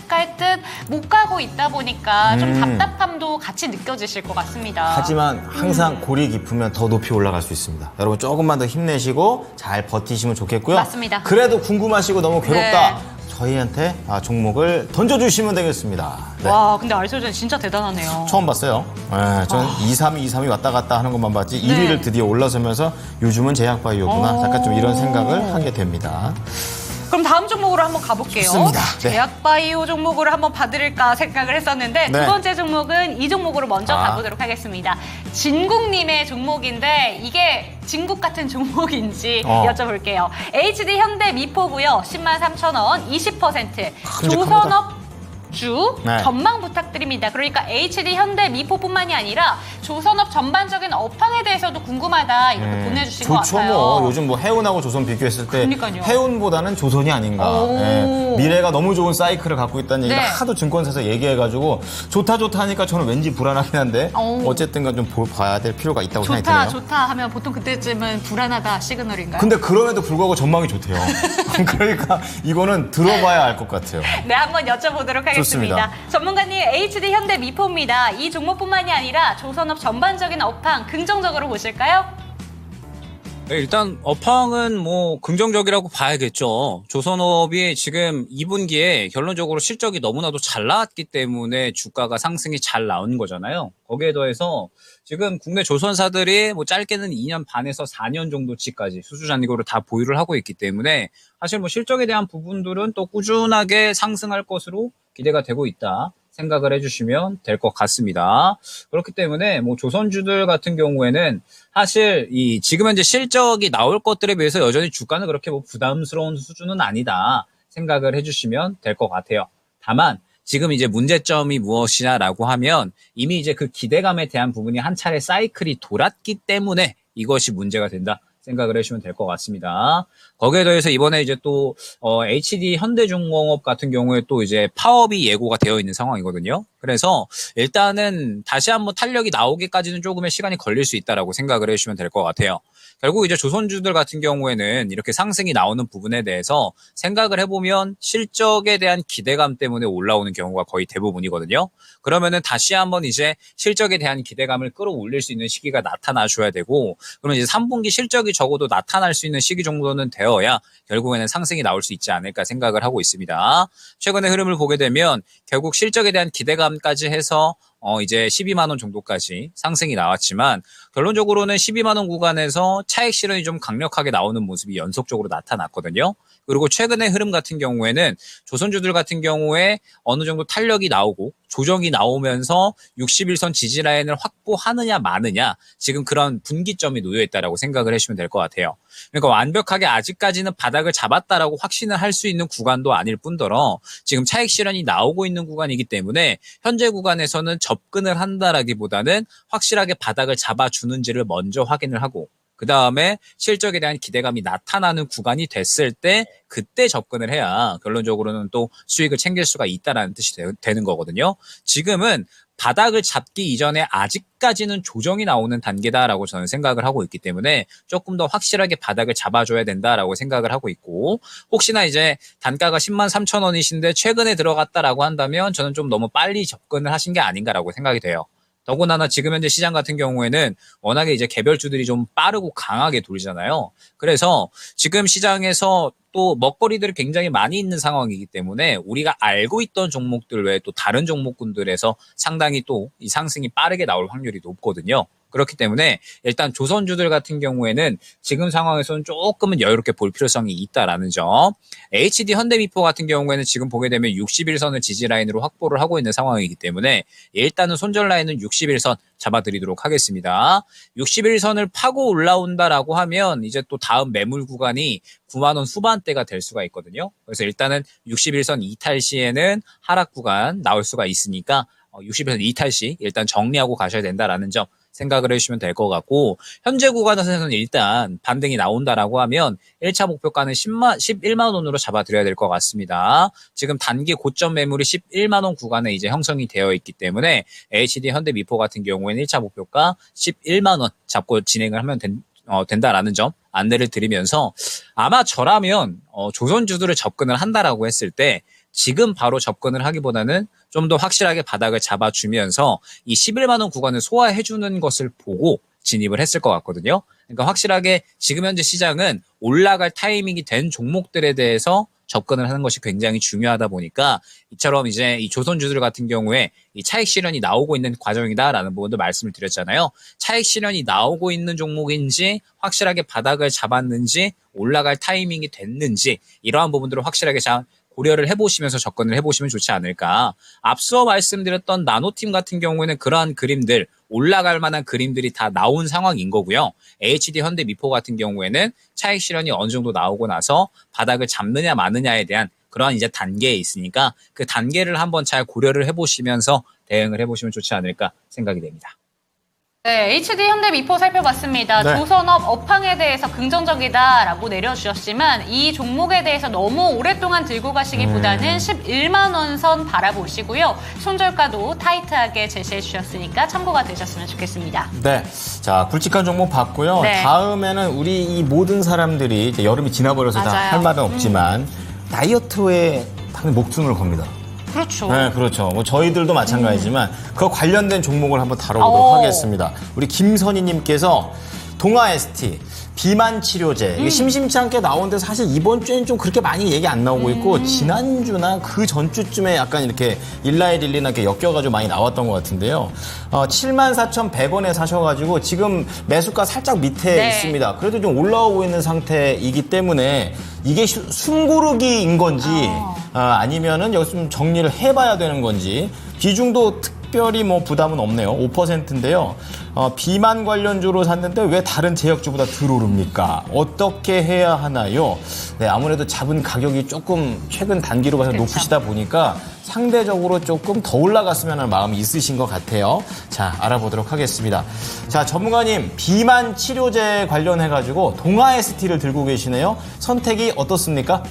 못 가고 있다 보니까 좀 답답함도 같이 느껴지실 것 같습니다. 하지만 항상 골이 깊으면 더 높이 올라갈 수 있습니다. 여러분 조금만 더 힘내시고 잘 버티시면 좋겠고요. 맞습니다. 그래도 궁금하시고 너무 괴롭다. 저희한테 종목을 던져주시면 되겠습니다. 네. 와, 근데 알테오젠 진짜 대단하네요. 처음 봤어요. 네, 저는 232 왔다 갔다 하는 것만 봤지 1위를 드디어 올라서면서 요즘은 제약바이오구나. 약간 좀 이런 생각을 하게 됩니다. 그럼 다음 종목으로 한번 가볼게요. 좋습니다. 네. 제약바이오 종목으로 한번 봐드릴까 생각을 했었는데 네. 두 번째 종목은 이 종목으로 먼저 아. 가보도록 하겠습니다. 진국님의 종목인데 이게 진국 같은 종목인지 여쭤볼게요. HD 현대 미포고요. 103,000원 20%. 조선업 주 네. 전망 부탁드립니다. 그러니까 HD 현대 미포뿐만이 아니라 조선업 전반적인 업황에 대해서도 궁금하다 이렇게 보내주신 것 좋죠. 같아요. 뭐 요즘 뭐 해운하고 조선 비교했을 때 그러니까요. 해운보다는 조선이 아닌가. 오. 예. 미래가 너무 좋은 사이클을 갖고 있다는 얘기가 네. 하도 증권사에서 얘기해가지고 좋다 하니까 저는 왠지 불안하긴 한데 오. 어쨌든간 좀 봐야 될 필요가 있다고 생각이 좋다 드네요. 좋다 하면 보통 그때쯤은 불안하다 시그널인가요? 근데 그럼에도 불구하고 전망이 좋대요. 그러니까 이거는 들어봐야 알 것 같아요. 네, 한번 여쭤보도록 하겠습니다. 좋습니다. 전문가님, HD 현대 미포입니다. 이 종목뿐만이 아니라 조선업 전반적인 업황 긍정적으로 보실까요? 네, 일단 업황은 뭐 긍정적이라고 봐야겠죠. 조선업이 지금 2분기에 결론적으로 실적이 너무나도 잘 나왔기 때문에 주가가 상승이 잘 나온 거잖아요. 거기에 더해서 지금 국내 조선사들이 뭐 짧게는 2년 반에서 4년 정도치까지 수주잔고를 다 보유를 하고 있기 때문에 사실 뭐 실적에 대한 부분들은 또 꾸준하게 상승할 것으로 기대가 되고 있다. 생각을 해주시면 될 것 같습니다. 그렇기 때문에 뭐 조선주들 같은 경우에는 사실 이 지금 현재 실적이 나올 것들에 비해서 여전히 주가는 그렇게 뭐 부담스러운 수준은 아니다 생각을 해주시면 될 것 같아요. 다만 지금 이제 문제점이 무엇이냐라고 하면 이미 이제 그 기대감에 대한 부분이 한 차례 사이클이 돌았기 때문에 이것이 문제가 된다. 생각을 해주시면 될 것 같습니다. 거기에 더해서 이번에 이제 또 HD 현대중공업 같은 경우에 또 이제 파업이 예고가 되어 있는 상황이거든요. 그래서 일단은 다시 한번 탄력이 나오기까지는 조금의 시간이 걸릴 수 있다라고 생각을 해주시면 될 것 같아요. 결국 이제 조선주들 같은 경우에는 이렇게 상승이 나오는 부분에 대해서 생각을 해보면 실적에 대한 기대감 때문에 올라오는 경우가 거의 대부분이거든요. 그러면은 다시 한번 이제 실적에 대한 기대감을 끌어올릴 수 있는 시기가 나타나줘야 되고, 그러면 이제 3분기 실적이 적어도 나타날 수 있는 시기 정도는 되어야 결국에는 상승이 나올 수 있지 않을까 생각을 하고 있습니다. 최근의 흐름을 보게 되면 결국 실적에 대한 기대감까지 해서 이제 12만 원 정도까지 상승이 나왔지만 결론적으로는 12만 원 구간에서 차익 실현이 좀 강력하게 나오는 모습이 연속적으로 나타났거든요. 그리고 최근의 흐름 같은 경우에는 조선주들 같은 경우에 어느 정도 탄력이 나오고 조정이 나오면서 61선 지지 라인을 확보하느냐 마느냐 지금 그런 분기점이 놓여 있다라고 생각을 해주시면 될 것 같아요. 그러니까 완벽하게 아직까지는 바닥을 잡았다라고 확신을 할 수 있는 구간도 아닐 뿐더러 지금 차익 실현이 나오고 있는 구간이기 때문에 현재 구간에서는 접근을 한다라기보다는 확실하게 바닥을 잡아주는지를 먼저 확인을 하고 그 다음에 실적에 대한 기대감이 나타나는 구간이 됐을 때 그때 접근을 해야 결론적으로는 또 수익을 챙길 수가 있다는 뜻이 되는 거거든요. 지금은 바닥을 잡기 이전에 아직까지는 조정이 나오는 단계다라고 저는 생각을 하고 있기 때문에 조금 더 확실하게 바닥을 잡아줘야 된다라고 생각을 하고 있고, 혹시나 이제 단가가 10만 3천 원이신데 최근에 들어갔다라고 한다면 저는 좀 너무 빨리 접근을 하신 게 아닌가라고 생각이 돼요. 더군다나 지금 현재 시장 같은 경우에는 워낙에 이제 개별주들이 좀 빠르고 강하게 돌잖아요. 그래서 지금 시장에서 또 먹거리들이 굉장히 많이 있는 상황이기 때문에 우리가 알고 있던 종목들 외에 또 다른 종목군들에서 상당히 또 이 상승이 빠르게 나올 확률이 높거든요. 그렇기 때문에 일단 조선주들 같은 경우에는 지금 상황에서는 조금은 여유롭게 볼 필요성이 있다라는 점. HD 현대미포 같은 경우에는 지금 보게 되면 61선을 지지라인으로 확보를 하고 있는 상황이기 때문에 일단은 손절 라인은 61선 잡아드리도록 하겠습니다. 61선을 파고 올라온다라고 하면 이제 또 다음 매물 구간이 9만 원 후반대가 될 수가 있거든요. 그래서 일단은 61선 이탈 시에는 하락 구간 나올 수가 있으니까 61선 이탈 시 일단 정리하고 가셔야 된다라는 점 생각을 해주시면 될 것 같고, 현재 구간에서는 일단 반등이 나온다라고 하면 1차 목표가는 11만 원으로 잡아드려야 될 것 같습니다. 지금 단기 고점 매물이 11만 원 구간에 이제 형성이 되어 있기 때문에 HD 현대미포 같은 경우에는 1차 목표가 11만 원 잡고 진행을 하면 된다라는 점 안내를 드리면서, 아마 저라면 조선주들을 접근을 한다라고 했을 때 지금 바로 접근을 하기보다는 좀 더 확실하게 바닥을 잡아주면서 이 11만 원 구간을 소화해주는 것을 보고 진입을 했을 것 같거든요. 그러니까 확실하게 지금 현재 시장은 올라갈 타이밍이 된 종목들에 대해서 접근을 하는 것이 굉장히 중요하다 보니까 이처럼 이제 이 조선주들 같은 경우에 이 차익 실현이 나오고 있는 과정이다라는 부분도 말씀을 드렸잖아요. 차익 실현이 나오고 있는 종목인지 확실하게 바닥을 잡았는지 올라갈 타이밍이 됐는지 이러한 부분들을 확실하게 잘 고려를 해보시면서 접근을 해보시면 좋지 않을까. 앞서 말씀드렸던 나노팀 같은 경우에는 그러한 그림들, 올라갈 만한 그림들이 다 나온 상황인 거고요. HD 현대미포 같은 경우에는 차익 실현이 어느 정도 나오고 나서 바닥을 잡느냐 마느냐에 대한 그러한 이제 단계에 있으니까 그 단계를 한번 잘 고려를 해보시면서 대응을 해보시면 좋지 않을까 생각이 됩니다. 네, HD 현대미포 살펴봤습니다. 네. 조선업 업황에 대해서 긍정적이다라고 내려주셨지만 이 종목에 대해서 너무 오랫동안 들고 가시기보다는 11만 원 선 바라보시고요. 손절가도 타이트하게 제시해 주셨으니까 참고가 되셨으면 좋겠습니다. 네. 자, 굵직한 종목 봤고요. 네. 다음에는 우리 이 모든 사람들이 이제 여름이 지나버려서 다 맞아요. 할 말은 없지만 다이어트에 당연히 목숨을 겁니다. 그렇죠. 네, 그렇죠. 뭐 저희들도 마찬가지지만 그 관련된 종목을 한번 다뤄보도록 하겠습니다. 우리 김선희님께서 동아 ST 비만 치료제 이게 심심치 않게 나오는데 사실 이번 주에는 좀 그렇게 많이 얘기 안 나오고 있고 지난주나 그 전주쯤에 약간 이렇게 일라이릴리나 이렇게 엮여가지고 많이 나왔던 것 같은데요. 74,100원에 사셔가지고 지금 매수가 살짝 밑에 네. 있습니다. 그래도 좀 올라오고 있는 상태이기 때문에 이게 숨고르기인 건지 아니면은 여기서 좀 정리를 해봐야 되는 건지 비중도 특별히 뭐 부담은 없네요. 5%인데요. 비만 관련주로 샀는데 왜 다른 제약주보다 덜 오릅니까? 어떻게 해야 하나요? 네, 아무래도 잡은 가격이 조금 최근 단기로 봐서 그렇죠. 높으시다 보니까 상대적으로 조금 더 올라갔으면 하는 마음이 있으신 것 같아요. 자, 알아보도록 하겠습니다. 자, 전문가님, 비만 치료제 관련해가지고 동아 ST를 들고 계시네요. 선택이 어떻습니까?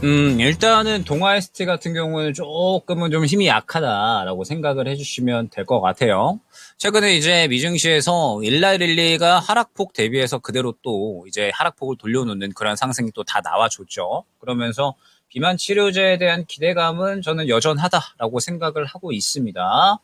일단은 동아 ST 같은 경우는 조금은 좀 힘이 약하다라고 생각을 해주시면 될 것 같아요. 최근에 이제 미증시에서 일라릴리가 하락폭 대비해서 그대로 또 이제 하락폭을 돌려놓는 그런 상승이 또 다 나와줬죠. 그러면서 비만 치료제에 대한 기대감은 저는 여전하다라고 생각을 하고 있습니다.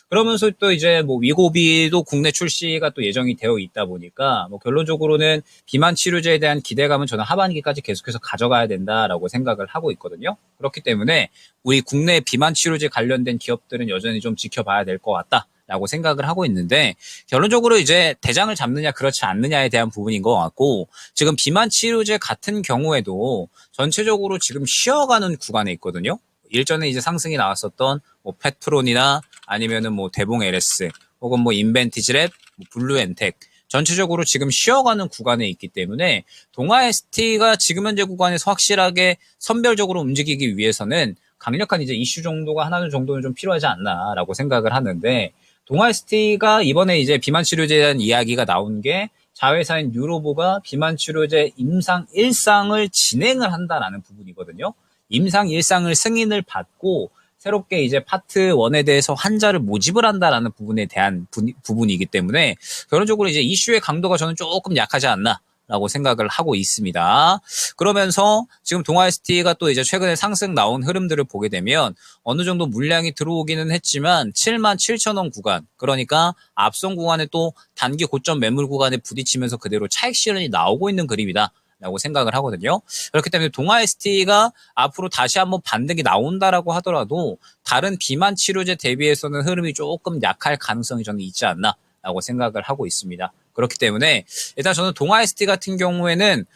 그러면서 또 이제 뭐 위고비도 국내 출시가 또 예정이 되어 있다 보니까 뭐 결론적으로는 비만 치료제에 대한 기대감은 저는 하반기까지 계속해서 가져가야 된다라고 생각을 하고 있거든요. 그렇기 때문에 우리 국내 비만 치료제 관련된 기업들은 여전히 좀 지켜봐야 될 것 같다라고 생각을 하고 있는데 결론적으로 이제 대장을 잡느냐 그렇지 않느냐에 대한 부분인 것 같고 지금 비만 치료제 같은 경우에도 전체적으로 지금 쉬어가는 구간에 있거든요. 일전에 이제 상승이 나왔었던 뭐 페트론이나 아니면은 뭐 대봉 LS 혹은 뭐 인벤티지랩, 뭐 블루엔텍 전체적으로 지금 쉬어가는 구간에 있기 때문에 동아 ST가 지금 현재 구간에서 확실하게 선별적으로 움직이기 위해서는 강력한 이제 이슈 정도가 하나 정도는 좀 필요하지 않나라고 생각을 하는데 동아 ST가 이번에 이제 비만 치료제에 대한 이야기가 나온 게 자회사인 뉴로보가 비만 치료제 임상 1상을 진행을 한다라는 부분이거든요. 임상 1상을 승인을 받고 새롭게 이제 파트 1에 대해서 환자를 모집을 한다라는 부분에 대한 부분이기 때문에 결론적으로 이제 이슈의 강도가 저는 조금 약하지 않나라고 생각을 하고 있습니다. 그러면서 지금 동아 ST가 또 이제 최근에 상승 나온 흐름들을 보게 되면 어느 정도 물량이 들어오기는 했지만 77,000원 구간 그러니까 앞선 구간에 또 단기 고점 매물 구간에 부딪히면서 그대로 차익 실현이 나오고 있는 그림이다. 라고 생각을 하거든요. 그렇기 때문에 동아 ST가 앞으로 다시 한번 반등이 나온다라고 하더라도 다른 비만 치료제 대비해서는 흐름이 조금 약할 가능성이 저는 있지 않나라고 생각을 하고 있습니다. 그렇기 때문에 일단 저는 동아 ST 같은 경우에는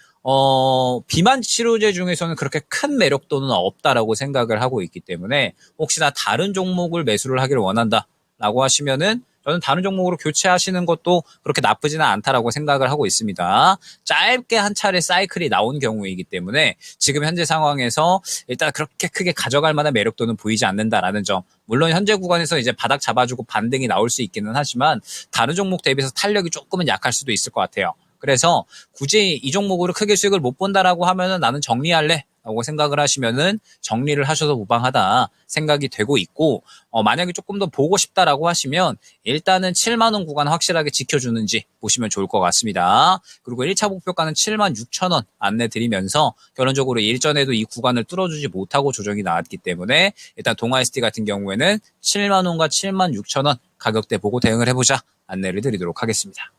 비만 치료제 중에서는 그렇게 큰 매력도는 없다라고 생각을 하고 있기 때문에 혹시나 다른 종목을 매수를 하기를 원한다라고 하시면은 저는 다른 종목으로 교체하시는 것도 그렇게 나쁘지는 않다라고 생각을 하고 있습니다. 짧게 한 차례 사이클이 나온 경우이기 때문에 지금 현재 상황에서 일단 그렇게 크게 가져갈 만한 매력도는 보이지 않는다라는 점. 물론 현재 구간에서 이제 바닥 잡아주고 반등이 나올 수 있기는 하지만 다른 종목 대비해서 탄력이 조금은 약할 수도 있을 것 같아요. 그래서 굳이 이 종목으로 크게 수익을 못 본다라고 하면은 나는 정리할래. 라고 생각을 하시면은 정리를 하셔도 무방하다 생각이 되고 있고 만약에 조금 더 보고 싶다라고 하시면 일단은 7만 원 구간 확실하게 지켜주는지 보시면 좋을 것 같습니다. 그리고 1차 목표가는 76,000원 안내 드리면서 결론적으로 일전에도 이 구간을 뚫어주지 못하고 조정이 나왔기 때문에 일단 동아 ST 같은 경우에는 7만 원과 76,000원 가격대 보고 대응을 해보자 안내를 드리도록 하겠습니다.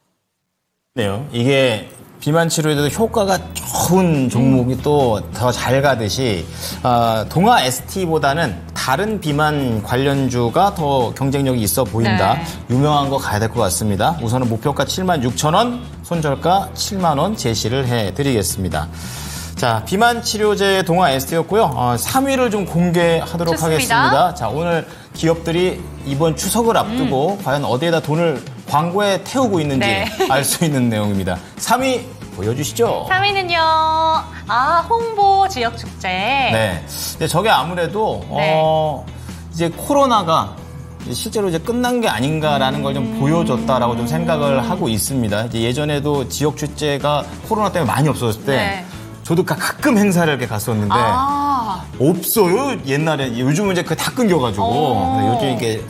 네요. 이게 비만 치료에도 효과가 좋은 종목이 또 더 잘 가듯이 동아 ST보다는 다른 비만 관련주가 더 경쟁력이 있어 보인다. 네. 유명한 거 가야 될 것 같습니다. 우선은 목표가 76,000원, 손절가 7만 원 제시를 해드리겠습니다. 자, 비만 치료제 동아 ST였고요. 3위를 좀 공개하도록 좋습니다. 하겠습니다. 자, 오늘 기업들이 이번 추석을 앞두고 과연 어디에다 돈을 광고에 태우고 있는지 네. 알 수 있는 내용입니다. 3위 보여주시죠. 3위는요. 홍보 지역 축제. 네. 이제 저게 아무래도 네. 이제 코로나가 이제 실제로 이제 끝난 게 아닌가라는 걸 좀 보여줬다라고 좀 생각을 하고 있습니다. 이제 예전에도 지역 축제가 코로나 때문에 많이 없어졌을 때 네. 저도 가끔 행사를 이렇게 갔었는데 없어요. 옛날에 요즘은 이제 그게 다 끊겨가지고 근데 요즘 이게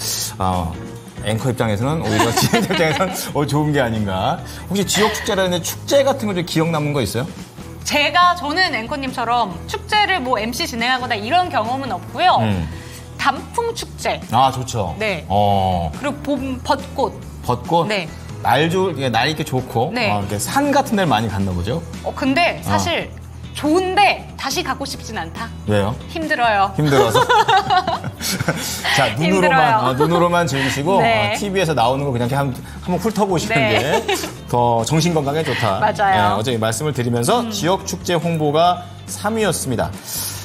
앵커 입장에서는 오히려 진행자 입장에서는 좋은 게 아닌가. 혹시 지역 축제라는 축제 같은 거 좀 기억 남는 거 있어요? 저는 앵커님처럼 축제를 뭐 MC 진행하거나 이런 경험은 없고요. 단풍 축제. 아 좋죠. 네. 그리고 봄 벚꽃. 벚꽃. 네. 날 이렇게 좋고 네. 이렇게 산 같은 데를 많이 갔나 보죠. 근데 사실 좋은데 다시 가고 싶진 않다. 왜요? 힘들어요. 힘들어서. 자, 힘들어요. 눈으로만 즐기시고 네. TV에서 나오는 거 그냥 이렇게 한번 훑어보고 싶은 네. 게 더 정신 건강에 좋다. 맞아요. 어제 말씀을 드리면서 지역 축제 홍보가 3위였습니다.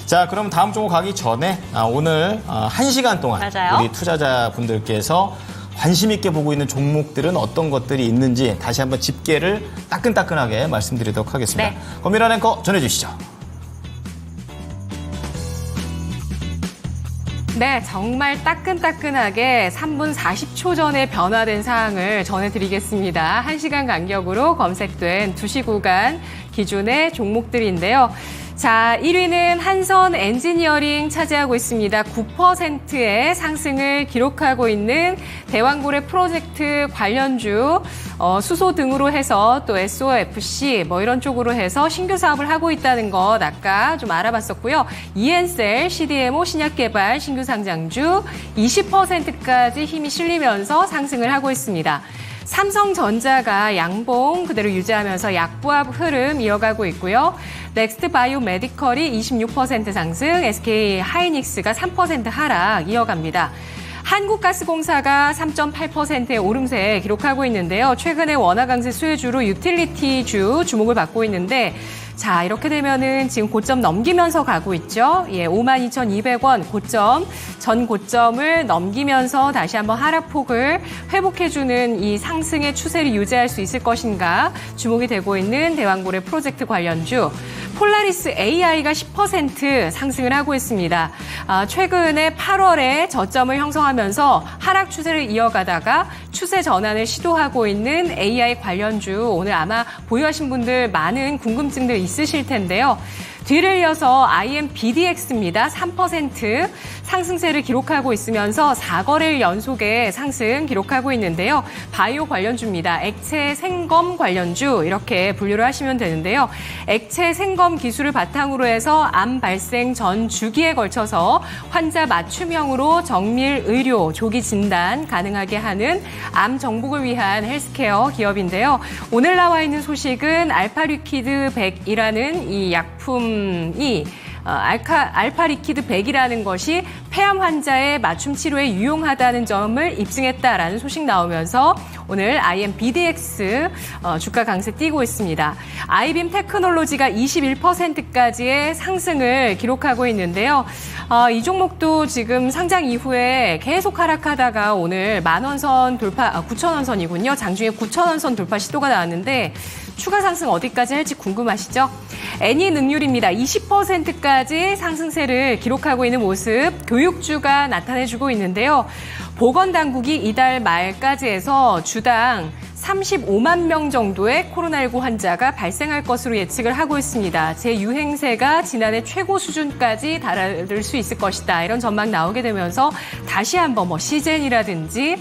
자, 그럼 다음 종목 가기 전에 오늘 1시간 동안 맞아요. 우리 투자자분들께서 관심 있게 보고 있는 종목들은 어떤 것들이 있는지 다시 한번 집계를 따끈따끈하게 말씀드리도록 하겠습니다. 네. 권미란 앵커 전해주시죠. 네, 정말 따끈따끈하게 3분 40초 전에 변화된 사항을 전해드리겠습니다. 1시간 간격으로 검색된 2시 구간 기준의 종목들인데요. 자, 1위는 한선 엔지니어링 차지하고 있습니다. 9%의 상승을 기록하고 있는 대왕고래 프로젝트 관련주, 수소 등으로 해서 또 SOFC 뭐 이런 쪽으로 해서 신규 사업을 하고 있다는 것 아까 좀 알아봤었고요. 이엔셀, CDMO 신약 개발 신규 상장주 20%까지 힘이 실리면서 상승을 하고 있습니다. 삼성전자가 양봉 그대로 유지하면서 약보합 흐름 이어가고 있고요. 넥스트 바이오 메디컬이 26% 상승, SK 하이닉스가 3% 하락 이어갑니다. 한국가스공사가 3.8%의 오름세 기록하고 있는데요. 최근에 원화 강세 수혜주로 유틸리티주 주목을 받고 있는데 자, 이렇게 되면은 지금 고점 넘기면서 가고 있죠. 52,200원 고점, 전 고점을 넘기면서 다시 한번 하락폭을 회복해주는 이 상승의 추세를 유지할 수 있을 것인가 주목이 되고 있는 대왕고래 프로젝트 관련주. 폴라리스 AI가 10% 상승을 하고 있습니다. 최근에 8월에 저점을 형성하면서 하락 추세를 이어가다가 추세 전환을 시도하고 있는 AI 관련주. 오늘 아마 보유하신 분들 많은 궁금증들 있으실 텐데요. 뒤를 이어서 IMBDX입니다. 3% 상승세를 기록하고 있으면서 4거래일 연속의 상승 기록하고 있는데요. 바이오 관련주입니다. 액체 생검 관련주 이렇게 분류를 하시면 되는데요. 액체 생검 기술을 바탕으로 해서 암 발생 전 주기에 걸쳐서 환자 맞춤형으로 정밀 의료, 조기 진단 가능하게 하는 암 정복을 위한 헬스케어 기업인데요. 오늘 나와 있는 소식은 알파리퀴드 100이라는 이 약품이 알파리퀴드 100이라는 것이 폐암 환자의 맞춤 치료에 유용하다는 점을 입증했다라는 소식 나오면서 오늘 IMBDX 주가 강세 띄고 있습니다. 아이빔 테크놀로지가 21%까지의 상승을 기록하고 있는데요. 이 종목도 지금 상장 이후에 계속 하락하다가 오늘 10,000원 돌파, 9,000원 선이군요. 장중에 9,000원 선 돌파 시도가 나왔는데 추가 상승 어디까지 할지 궁금하시죠? 애니능률입니다. 20%까지 상승세를 기록하고 있는 모습 교육주가 나타내주고 있는데요. 보건당국이 이달 말까지 해서 주당 35만 명 정도의 코로나19 환자가 발생할 것으로 예측을 하고 있습니다. 재유행세가 지난해 최고 수준까지 달할 수 있을 것이다. 이런 전망 나오게 되면서 다시 한번 시젠이라든지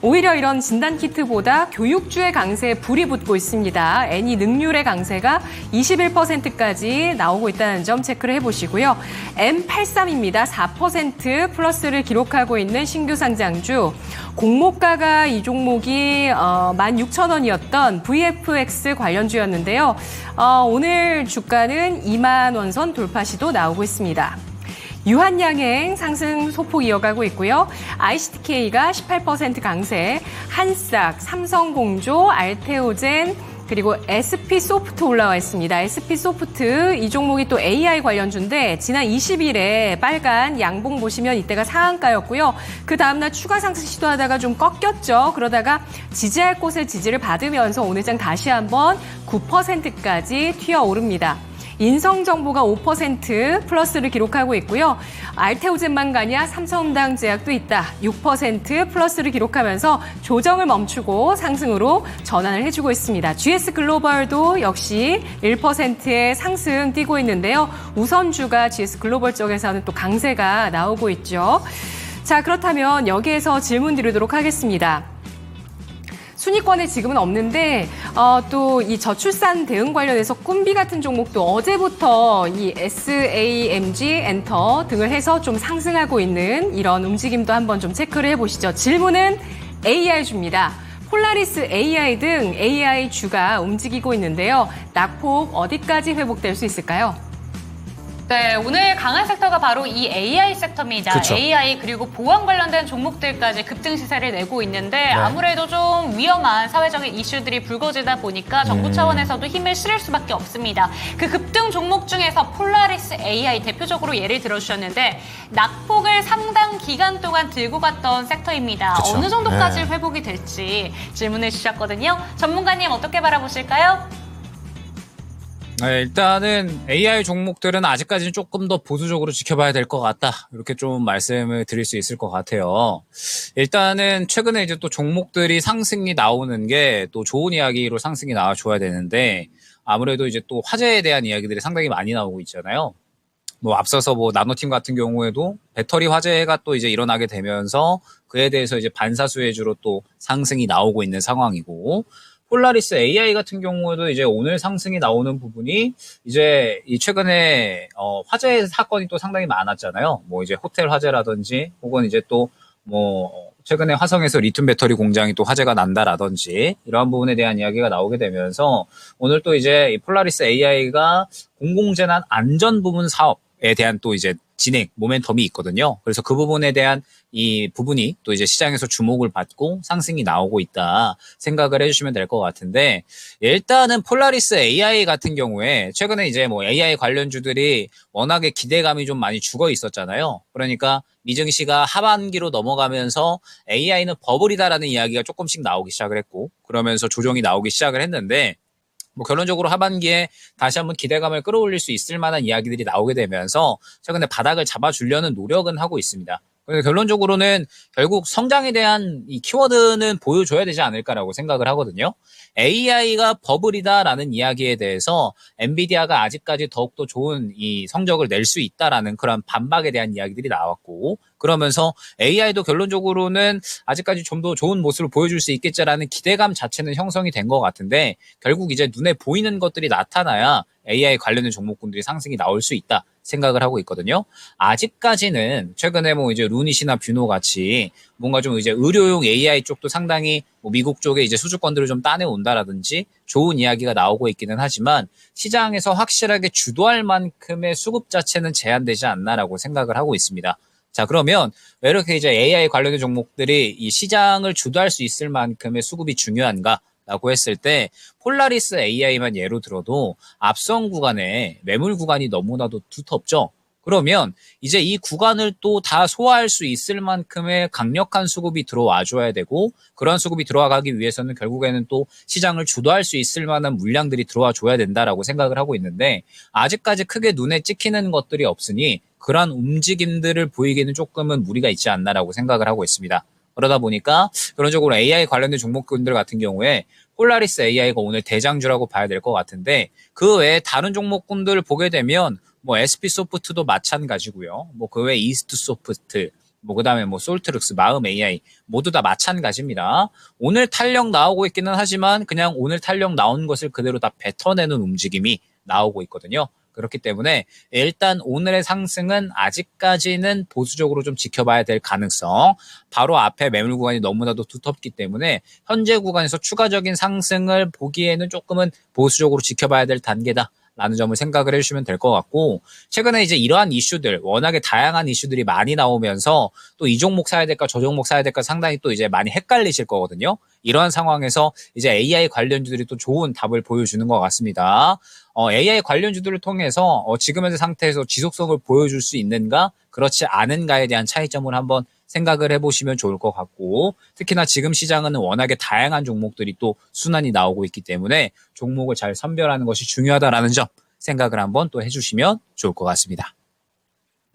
오히려 이런 진단키트보다 교육주의 강세에 불이 붙고 있습니다. 애니 능률의 강세가 21%까지 나오고 있다는 점 체크를 해보시고요. M83입니다. 4% 플러스를 기록하고 있는 신규 상장주. 공모가가 이 종목이 16,000원이었던 VFX 관련주였는데요. 오늘 주가는 2만 원 선 돌파 시도 나오고 있습니다. 유한양행 상승 소폭 이어가고 있고요. ICTK가 18% 강세, 한싹, 삼성공조, 알테오젠, 그리고 SP 소프트 올라와 있습니다. SP 소프트 이 종목이 또 AI 관련주인데 지난 20일에 빨간 양봉 보시면 이때가 상한가였고요. 그 다음날 추가 상승 시도하다가 좀 꺾였죠. 그러다가 지지할 곳을 지지를 받으면서 오늘장 다시 한번 9%까지 튀어오릅니다. 인성정보가 5% 플러스를 기록하고 있고요. 알테오젠만가냐 삼성당제약도 있다. 6% 플러스를 기록하면서 조정을 멈추고 상승으로 전환을 해주고 있습니다. GS글로벌도 역시 1%의 상승 띄고 있는데요. 우선주가 GS글로벌 쪽에서는 또 강세가 나오고 있죠. 자, 그렇다면 여기에서 질문 드리도록 하겠습니다. 순위권에 지금은 없는데 또 이 저출산 대응 관련해서 꿈비 같은 종목도 어제부터 이 SAMG 엔터 등을 해서 좀 상승하고 있는 이런 움직임도 한번 좀 체크를 해보시죠. 질문은 AI주입니다. 폴라리스 AI 등 AI 주가 움직이고 있는데요. 낙폭 어디까지 회복될 수 있을까요? 네, 오늘 강한 섹터가 바로 이 AI 섹터입니다. 그쵸. AI 그리고 보안 관련된 종목들까지 급등 시세를 내고 있는데 아무래도 좀 위험한 사회적인 이슈들이 불거지다 보니까 정부 차원에서도 힘을 실을 수밖에 없습니다. 그 급등 종목 중에서 폴라리스 AI 대표적으로 예를 들어주셨는데 낙폭을 상당 기간 동안 들고 갔던 섹터입니다. 그쵸. 어느 정도까지 네. 회복이 될지 질문을 주셨거든요. 전문가님 어떻게 바라보실까요? 네, 일단은 AI 종목들은 아직까지는 조금 더 보수적으로 지켜봐야 될 것 같다. 이렇게 좀 말씀을 드릴 수 있을 것 같아요. 일단은 최근에 이제 또 종목들이 상승이 나오는 게 또 좋은 이야기로 상승이 나와줘야 되는데 아무래도 이제 또 화재에 대한 이야기들이 상당히 많이 나오고 있잖아요. 뭐 앞서서 뭐 나노팀 같은 경우에도 배터리 화재가 또 이제 일어나게 되면서 그에 대해서 이제 반사수혜주로 또 상승이 나오고 있는 상황이고 폴라리스 AI 같은 경우에도 이제 오늘 상승이 나오는 부분이 이제 이 최근에 화재 사건이 또 상당히 많았잖아요. 뭐 이제 호텔 화재라든지 혹은 이제 또 뭐 최근에 화성에서 리튬 배터리 공장이 또 화재가 난다라든지 이러한 부분에 대한 이야기가 나오게 되면서 오늘 또 이제 이 폴라리스 AI가 공공재난 안전 부문 사업에 대한 또 이제 진행 모멘텀이 있거든요. 그래서 그 부분에 대한 이 부분이 또 이제 시장에서 주목을 받고 상승이 나오고 있다 생각을 해주시면 될 것 같은데 일단은 폴라리스 AI 같은 경우에 최근에 이제 뭐 AI 관련주들이 워낙에 기대감이 좀 많이 죽어 있었잖아요. 그러니까 미증 시가 하반기로 넘어가면서 AI는 버블이다라는 이야기가 조금씩 나오기 시작을 했고 그러면서 조정이 나오기 시작을 했는데 뭐 결론적으로 하반기에 다시 한번 기대감을 끌어올릴 수 있을 만한 이야기들이 나오게 되면서 최근에 바닥을 잡아주려는 노력은 하고 있습니다. 그래서 결론적으로는 결국 성장에 대한 이 키워드는 보여줘야 되지 않을까라고 생각을 하거든요. AI가 버블이다라는 이야기에 대해서 엔비디아가 아직까지 더욱더 좋은 이 성적을 낼 수 있다라는 그런 반박에 대한 이야기들이 나왔고 그러면서 AI도 결론적으로는 아직까지 좀 더 좋은 모습을 보여줄 수 있겠지라는 기대감 자체는 형성이 된 것 같은데 결국 이제 눈에 보이는 것들이 나타나야 AI 관련된 종목군들이 상승이 나올 수 있다 생각을 하고 있거든요. 아직까지는 최근에 뭐 이제 루닛이나 뷰노 같이 뭔가 좀 이제 의료용 AI 쪽도 상당히 뭐 미국 쪽에 이제 수주권들을 좀 따내온다라든지 좋은 이야기가 나오고 있기는 하지만 시장에서 확실하게 주도할 만큼의 수급 자체는 제한되지 않나라고 생각을 하고 있습니다. 자, 그러면 왜 이렇게 이제 AI 관련된 종목들이 이 시장을 주도할 수 있을 만큼의 수급이 중요한가? 라고 했을 때 폴라리스 AI만 예로 들어도 앞선 구간에 매물 구간이 너무나도 두텁죠. 그러면 이제 이 구간을 또 다 소화할 수 있을 만큼의 강력한 수급이 들어와 줘야 되고 그런 수급이 들어가기 위해서는 결국에는 또 시장을 주도할 수 있을 만한 물량들이 들어와 줘야 된다라고 생각을 하고 있는데 아직까지 크게 눈에 찍히는 것들이 없으니 그런 움직임들을 보이기는 조금은 무리가 있지 않나라고 생각을 하고 있습니다. 그러다 보니까 결론적으로 AI 관련된 종목군들 같은 경우에 폴라리스 AI가 오늘 대장주라고 봐야 될 것 같은데 그 외에 다른 종목군들을 보게 되면 뭐 SP 소프트도 마찬가지고요. 뭐 그 외에 이스트 소프트, 뭐 그다음에 뭐 솔트룩스, 마음 AI 모두 다 마찬가지입니다. 오늘 탄력 나오고 있기는 하지만 그냥 오늘 탄력 나온 것을 그대로 다 뱉어내는 움직임이 나오고 있거든요. 그렇기 때문에 일단 오늘의 상승은 아직까지는 보수적으로 좀 지켜봐야 될 가능성 바로 앞에 매물 구간이 너무나도 두텁기 때문에 현재 구간에서 추가적인 상승을 보기에는 조금은 보수적으로 지켜봐야 될 단계다 라는 점을 생각을 해주시면 될 것 같고, 최근에 이제 이러한 이슈들, 워낙에 다양한 이슈들이 많이 나오면서 또 이 종목 사야 될까 저 종목 사야 될까 상당히 또 이제 많이 헷갈리실 거거든요. 이러한 상황에서 이제 AI 관련주들이 또 좋은 답을 보여주는 것 같습니다. AI 관련주들을 통해서 지금 현재 상태에서 지속성을 보여줄 수 있는가, 그렇지 않은가에 대한 차이점을 한번 생각을 해보시면 좋을 것 같고, 특히나 지금 시장은 워낙에 다양한 종목들이 또 순환이 나오고 있기 때문에 종목을 잘 선별하는 것이 중요하다라는 점 생각을 한번 또 해주시면 좋을 것 같습니다.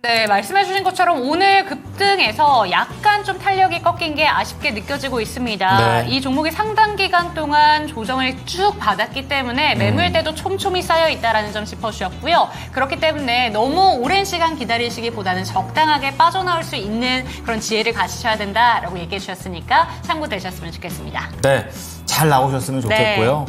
네, 말씀해주신 것처럼 오늘 급등에서 약간 좀 탄력이 꺾인 게 아쉽게 느껴지고 있습니다. 네. 이 종목이 상당 기간 동안 조정을 쭉 받았기 때문에 매물대도 촘촘히 쌓여 있다는 점 짚어주셨고요. 그렇기 때문에 너무 오랜 시간 기다리시기보다는 적당하게 빠져나올 수 있는 그런 지혜를 가지셔야 된다라고 얘기해 주셨으니까 참고되셨으면 좋겠습니다. 네. 잘 나오셨으면 좋겠고요.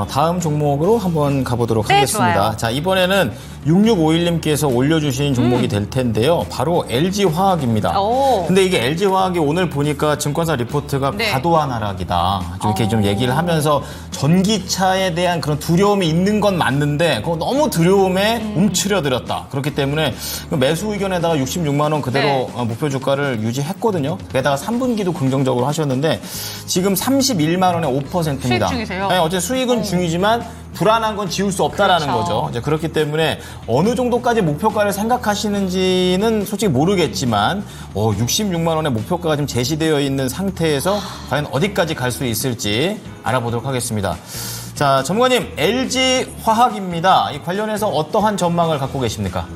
다음 종목으로 한번 가보도록 네, 하겠습니다. 좋아요. 자, 이번에는 6651님께서 올려주신 종목이 될 텐데요. 바로 LG화학입니다. 오. 근데 이게 LG화학이 오늘 보니까 증권사 리포트가 네. 과도한 하락이다. 좀 이렇게 좀 얘기를 하면서 전기차에 대한 그런 두려움이 있는 건 맞는데 그거 너무 두려움에 움츠려들었다. 그렇기 때문에 매수 의견에다가 66만 원 그대로 네. 목표 주가를 유지했거든요. 게다가 3분기도 긍정적으로 하셨는데 지금 31만 원에 5%입니다. 수익 중이세요? 네, 어제 수익은 중이지만 불안한 건 지울 수 없다라는 그렇죠. 거죠. 이제 그렇기 때문에 어느 정도까지 목표가를 생각하시는지는 솔직히 모르겠지만 66만 원의 목표가가 지금 제시되어 있는 상태에서 과연 어디까지 갈 수 있을지 알아보도록 하겠습니다. 자, 전문가님, LG화학입니다. 이 관련해서 어떠한 전망을 갖고 계십니까?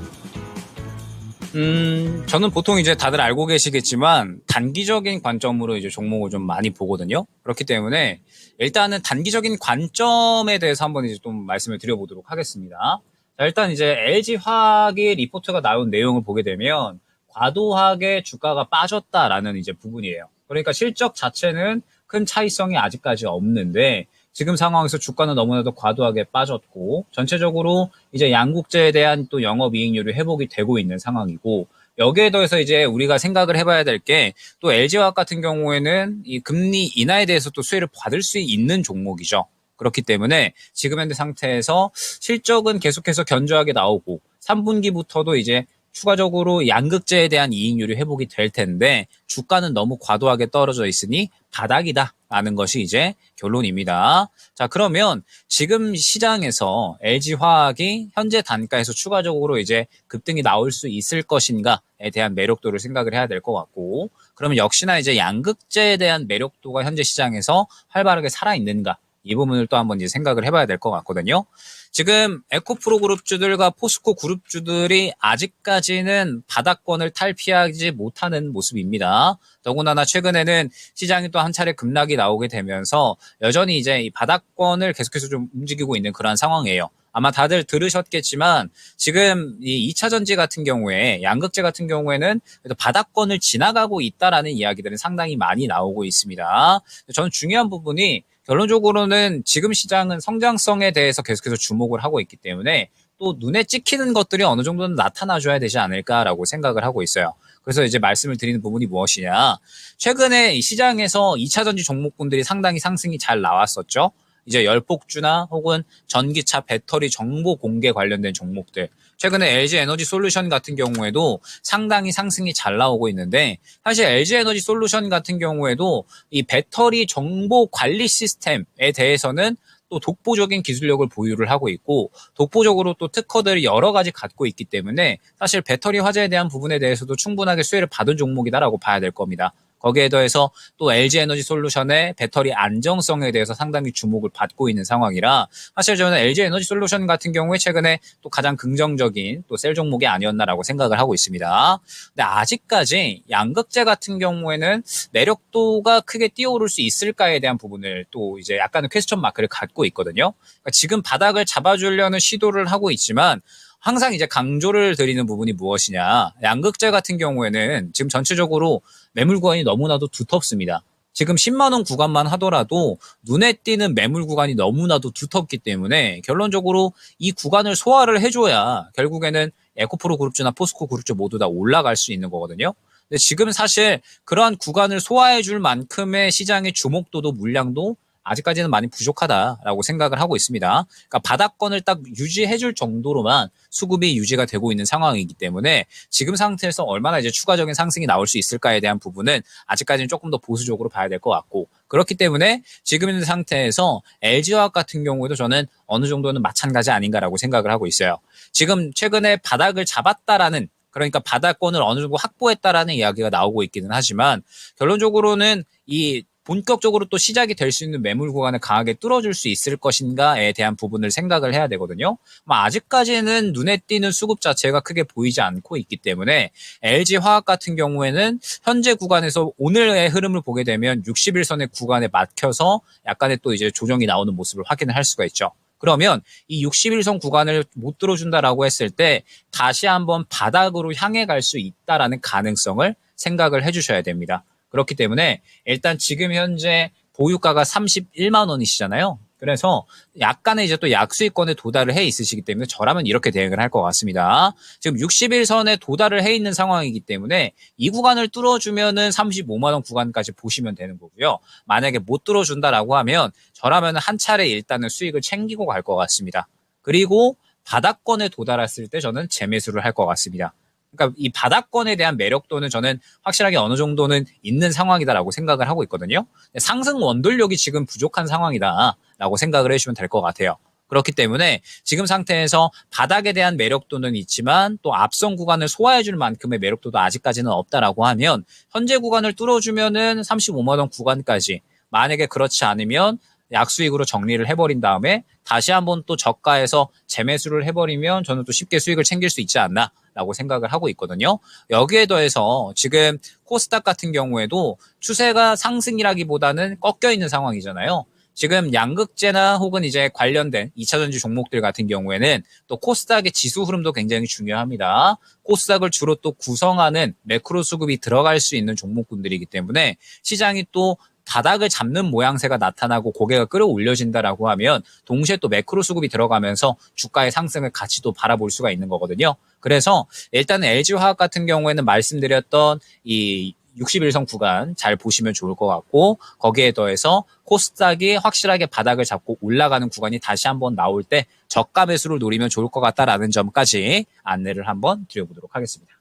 저는 보통 이제 다들 알고 계시겠지만 단기적인 관점으로 이제 종목을 좀 많이 보거든요. 그렇기 때문에 일단은 단기적인 관점에 대해서 한번 이제 좀 말씀을 드려보도록 하겠습니다. 자, 일단 이제 LG화학의 리포트가 나온 내용을 보게 되면 과도하게 주가가 빠졌다라는 이제 부분이에요. 그러니까 실적 자체는 큰 차이성이 아직까지 없는데 지금 상황에서 주가는 너무나도 과도하게 빠졌고 전체적으로 이제 양국재에 대한 또 영업이익률이 회복이 되고 있는 상황이고 여기에 더해서 이제 우리가 생각을 해봐야 될 게 또 LG화학 같은 경우에는 이 금리 인하에 대해서 또 수혜를 받을 수 있는 종목이죠. 그렇기 때문에 지금 현재 상태에서 실적은 계속해서 견조하게 나오고 3분기부터도 이제 추가적으로 양극재에 대한 이익률이 회복이 될 텐데 주가는 너무 과도하게 떨어져 있으니 바닥이다라는 것이 이제 결론입니다. 자, 그러면 지금 시장에서 LG화학이 현재 단가에서 추가적으로 이제 급등이 나올 수 있을 것인가에 대한 매력도를 생각을 해야 될 것 같고 그러면 역시나 이제 양극재에 대한 매력도가 현재 시장에서 활발하게 살아있는가 이 부분을 또 한번 이제 생각을 해봐야 될 것 같거든요. 지금 에코프로 그룹주들과 포스코 그룹주들이 아직까지는 바닥권을 탈피하지 못하는 모습입니다. 더군다나 최근에는 시장이 또 한 차례 급락이 나오게 되면서 여전히 이제 이 바닥권을 계속해서 좀 움직이고 있는 그러한 상황이에요. 아마 다들 들으셨겠지만 지금 이 2차 전지 같은 경우에 양극재 같은 경우에는 그래도 바닥권을 지나가고 있다라는 이야기들은 상당히 많이 나오고 있습니다. 저는 중요한 부분이 결론적으로는 지금 시장은 성장성에 대해서 계속해서 주목을 하고 있기 때문에 또 눈에 찍히는 것들이 어느 정도는 나타나줘야 되지 않을까라고 생각을 하고 있어요. 그래서 이제 말씀을 드리는 부분이 무엇이냐. 최근에 이 시장에서 2차 전지 종목군들이 상당히 상승이 잘 나왔었죠. 이제 열폭주나 혹은 전기차 배터리 정보 공개 관련된 종목들. 최근에 LG 에너지 솔루션 같은 경우에도 상당히 상승이 잘 나오고 있는데 사실 LG 에너지 솔루션 같은 경우에도 이 배터리 정보 관리 시스템에 대해서는 또 독보적인 기술력을 보유를 하고 있고 독보적으로 또 특허들을 여러 가지 갖고 있기 때문에 사실 배터리 화재에 대한 부분에 대해서도 충분하게 수혜를 받은 종목이다라고 봐야 될 겁니다. 거기에 더해서 또 LG에너지 솔루션의 배터리 안정성에 대해서 상당히 주목을 받고 있는 상황이라 사실 저는 LG에너지 솔루션 같은 경우에 최근에 또 가장 긍정적인 또 셀 종목이 아니었나라고 생각을 하고 있습니다. 근데 아직까지 양극재 같은 경우에는 매력도가 크게 뛰어오를 수 있을까에 대한 부분을 또 이제 약간의 퀘스천 마크를 갖고 있거든요. 그러니까 지금 바닥을 잡아주려는 시도를 하고 있지만 항상 이제 강조를 드리는 부분이 무엇이냐. 양극재 같은 경우에는 지금 전체적으로 매물 구간이 너무나도 두텁습니다. 지금 10만 원 구간만 하더라도 눈에 띄는 매물 구간이 너무나도 두텁기 때문에 결론적으로 이 구간을 소화를 해줘야 결국에는 에코프로 그룹주나 포스코 그룹주 모두 다 올라갈 수 있는 거거든요. 근데 지금 사실 그러한 구간을 소화해줄 만큼의 시장의 주목도도 물량도 아직까지는 많이 부족하다라고 생각을 하고 있습니다. 그러니까 바닥권을 딱 유지해줄 정도로만 수급이 유지가 되고 있는 상황이기 때문에 지금 상태에서 얼마나 이제 추가적인 상승이 나올 수 있을까에 대한 부분은 아직까지는 조금 더 보수적으로 봐야 될 것 같고, 그렇기 때문에 지금 있는 상태에서 LG화학 같은 경우에도 저는 어느 정도는 마찬가지 아닌가라고 생각을 하고 있어요. 지금 최근에 바닥을 잡았다라는, 그러니까 바닥권을 어느 정도 확보했다라는 이야기가 나오고 있기는 하지만 결론적으로는 이 본격적으로 또 시작이 될 수 있는 매물 구간을 강하게 뚫어줄 수 있을 것인가에 대한 부분을 생각을 해야 되거든요. 아직까지는 눈에 띄는 수급 자체가 크게 보이지 않고 있기 때문에 LG화학 같은 경우에는 현재 구간에서 오늘의 흐름을 보게 되면 61선의 구간에 막혀서 약간의 또 이제 조정이 나오는 모습을 확인을 할 수가 있죠. 그러면 이 61선 구간을 못 들어준다라고 했을 때 다시 한번 바닥으로 향해 갈 수 있다라는 가능성을 생각을 해주셔야 됩니다. 그렇기 때문에 일단 지금 현재 보유가가 31만 원이시잖아요. 그래서 약간의 이제 또 약수익권에 도달을 해 있으시기 때문에 저라면 이렇게 대응을 할 것 같습니다. 지금 61선에 도달을 해 있는 상황이기 때문에 이 구간을 뚫어주면은 35만 원 구간까지 보시면 되는 거고요. 만약에 못 뚫어준다라고 하면 저라면 한 차례 일단은 수익을 챙기고 갈 것 같습니다. 그리고 바닥권에 도달했을 때 저는 재매수를 할 것 같습니다. 그러니까 이 바닥권에 대한 매력도는 저는 확실하게 어느 정도는 있는 상황이다라고 생각을 하고 있거든요. 상승 원동력이 지금 부족한 상황이다라고 생각을 해주시면 될 것 같아요. 그렇기 때문에 지금 상태에서 바닥에 대한 매력도는 있지만 또 앞선 구간을 소화해줄 만큼의 매력도도 아직까지는 없다라고 하면 현재 구간을 뚫어주면은 35만 원 구간까지, 만약에 그렇지 않으면 약수익으로 정리를 해버린 다음에 다시 한번 또 저가에서 재매수를 해버리면 저는 또 쉽게 수익을 챙길 수 있지 않나라고 생각을 하고 있거든요. 여기에 더해서 지금 코스닥 같은 경우에도 추세가 상승이라기보다는 꺾여 있는 상황이잖아요. 지금 양극재나 혹은 이제 관련된 2차전지 종목들 같은 경우에는 또 코스닥의 지수 흐름도 굉장히 중요합니다. 코스닥을 주로 또 구성하는 매크로 수급이 들어갈 수 있는 종목군들이기 때문에 시장이 또 바닥을 잡는 모양새가 나타나고 고개가 끌어올려진다라고 하면 동시에 또 매크로 수급이 들어가면서 주가의 상승을 같이 또 바라볼 수가 있는 거거든요. 그래서 일단은 LG화학 같은 경우에는 말씀드렸던 이 61선 구간 잘 보시면 좋을 것 같고, 거기에 더해서 코스닥이 확실하게 바닥을 잡고 올라가는 구간이 다시 한번 나올 때 저가 매수를 노리면 좋을 것 같다라는 점까지 안내를 한번 드려보도록 하겠습니다.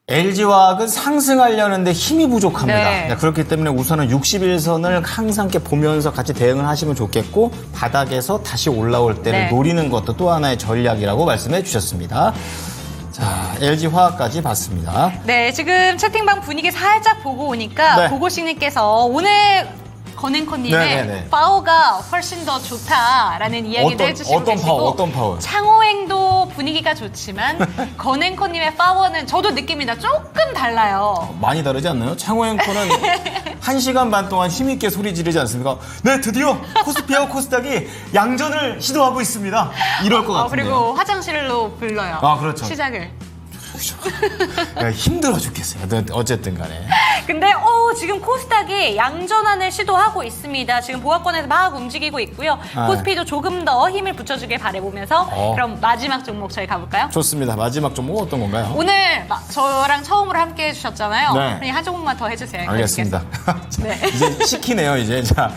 LG화학은 상승하려는데 힘이 부족합니다. 네. 네, 그렇기 때문에 우선은 61선을 항상 이렇게 보면서 같이 대응을 하시면 좋겠고, 바닥에서 다시 올라올 때를 네. 노리는 것도 또 하나의 전략이라고 말씀해 주셨습니다. 자, LG화학까지 봤습니다. 네, 지금 채팅방 분위기 살짝 보고 오니까 네. 고고식님께서 오늘 건행커님의 네네네. 파워가 훨씬 더 좋다라는 이야기도 해주시고 어떤 계시고, 파워, 어떤 파워? 창호행도 분위기가 좋지만 건행커님의 파워는 저도 느낌이나 조금 달라요. 많이 다르지 않나요? 창호 앵커는 1시간 반 동안 힘있게 소리 지르지 않습니까? 네, 드디어 코스피와 코스닥이 양전을 시도하고 있습니다. 이럴 것 같은데요. 그리고 화장실로 불러요. 아, 그렇죠. 시작을. 네, 힘들어 죽겠어요. 어쨌든 간에. 근데 지금 코스닥이 양전환을 시도하고 있습니다. 지금 보합권에서 막 움직이고 있고요. 아. 코스피도 조금 더 힘을 붙여주길 바라보면서 그럼 마지막 종목 저희 가볼까요? 좋습니다. 마지막 종목 어떤 건가요? 오늘 저랑 처음으로 함께 해주셨잖아요. 네. 그냥 한 종목만 더 해주세요. 알겠습니다. 자, 네. 이제 시키네요, 이제. 자,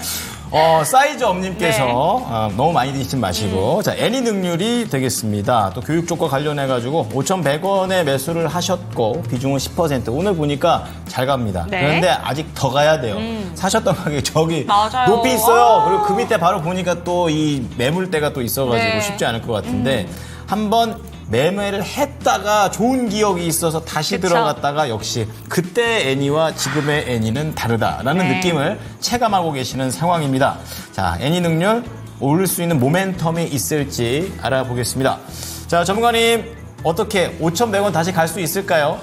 사이즈업님께서 네. 너무 많이 드시지 마시고, 자, 애니 능률이 되겠습니다. 또 교육 쪽과 관련해가지고 5,100원에 매수를 하셨고, 비중은 10%. 오늘 보니까 잘 갑니다. 네. 그런데 아직 더 가야 돼요. 사셨던 가격이 저기 맞아요. 높이 있어요. 그리고 그 밑에 바로 보니까 또 이 매물대가 또 있어가지고 네. 쉽지 않을 것 같은데, 한번 매매를 했다가 좋은 기억이 있어서 다시 그쵸. 들어갔다가 역시 그때 애니와 지금의 애니는 다르다라는 네. 느낌을 체감하고 계시는 상황입니다. 자, 애니 능률 오를 수 있는 모멘텀이 있을지 알아보겠습니다. 자, 전문가님 어떻게 5,100원 다시 갈 수 있을까요?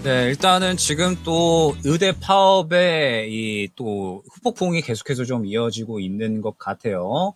네, 일단은 지금 또 의대 파업의 이 또 후폭풍이 계속해서 좀 이어지고 있는 것 같아요.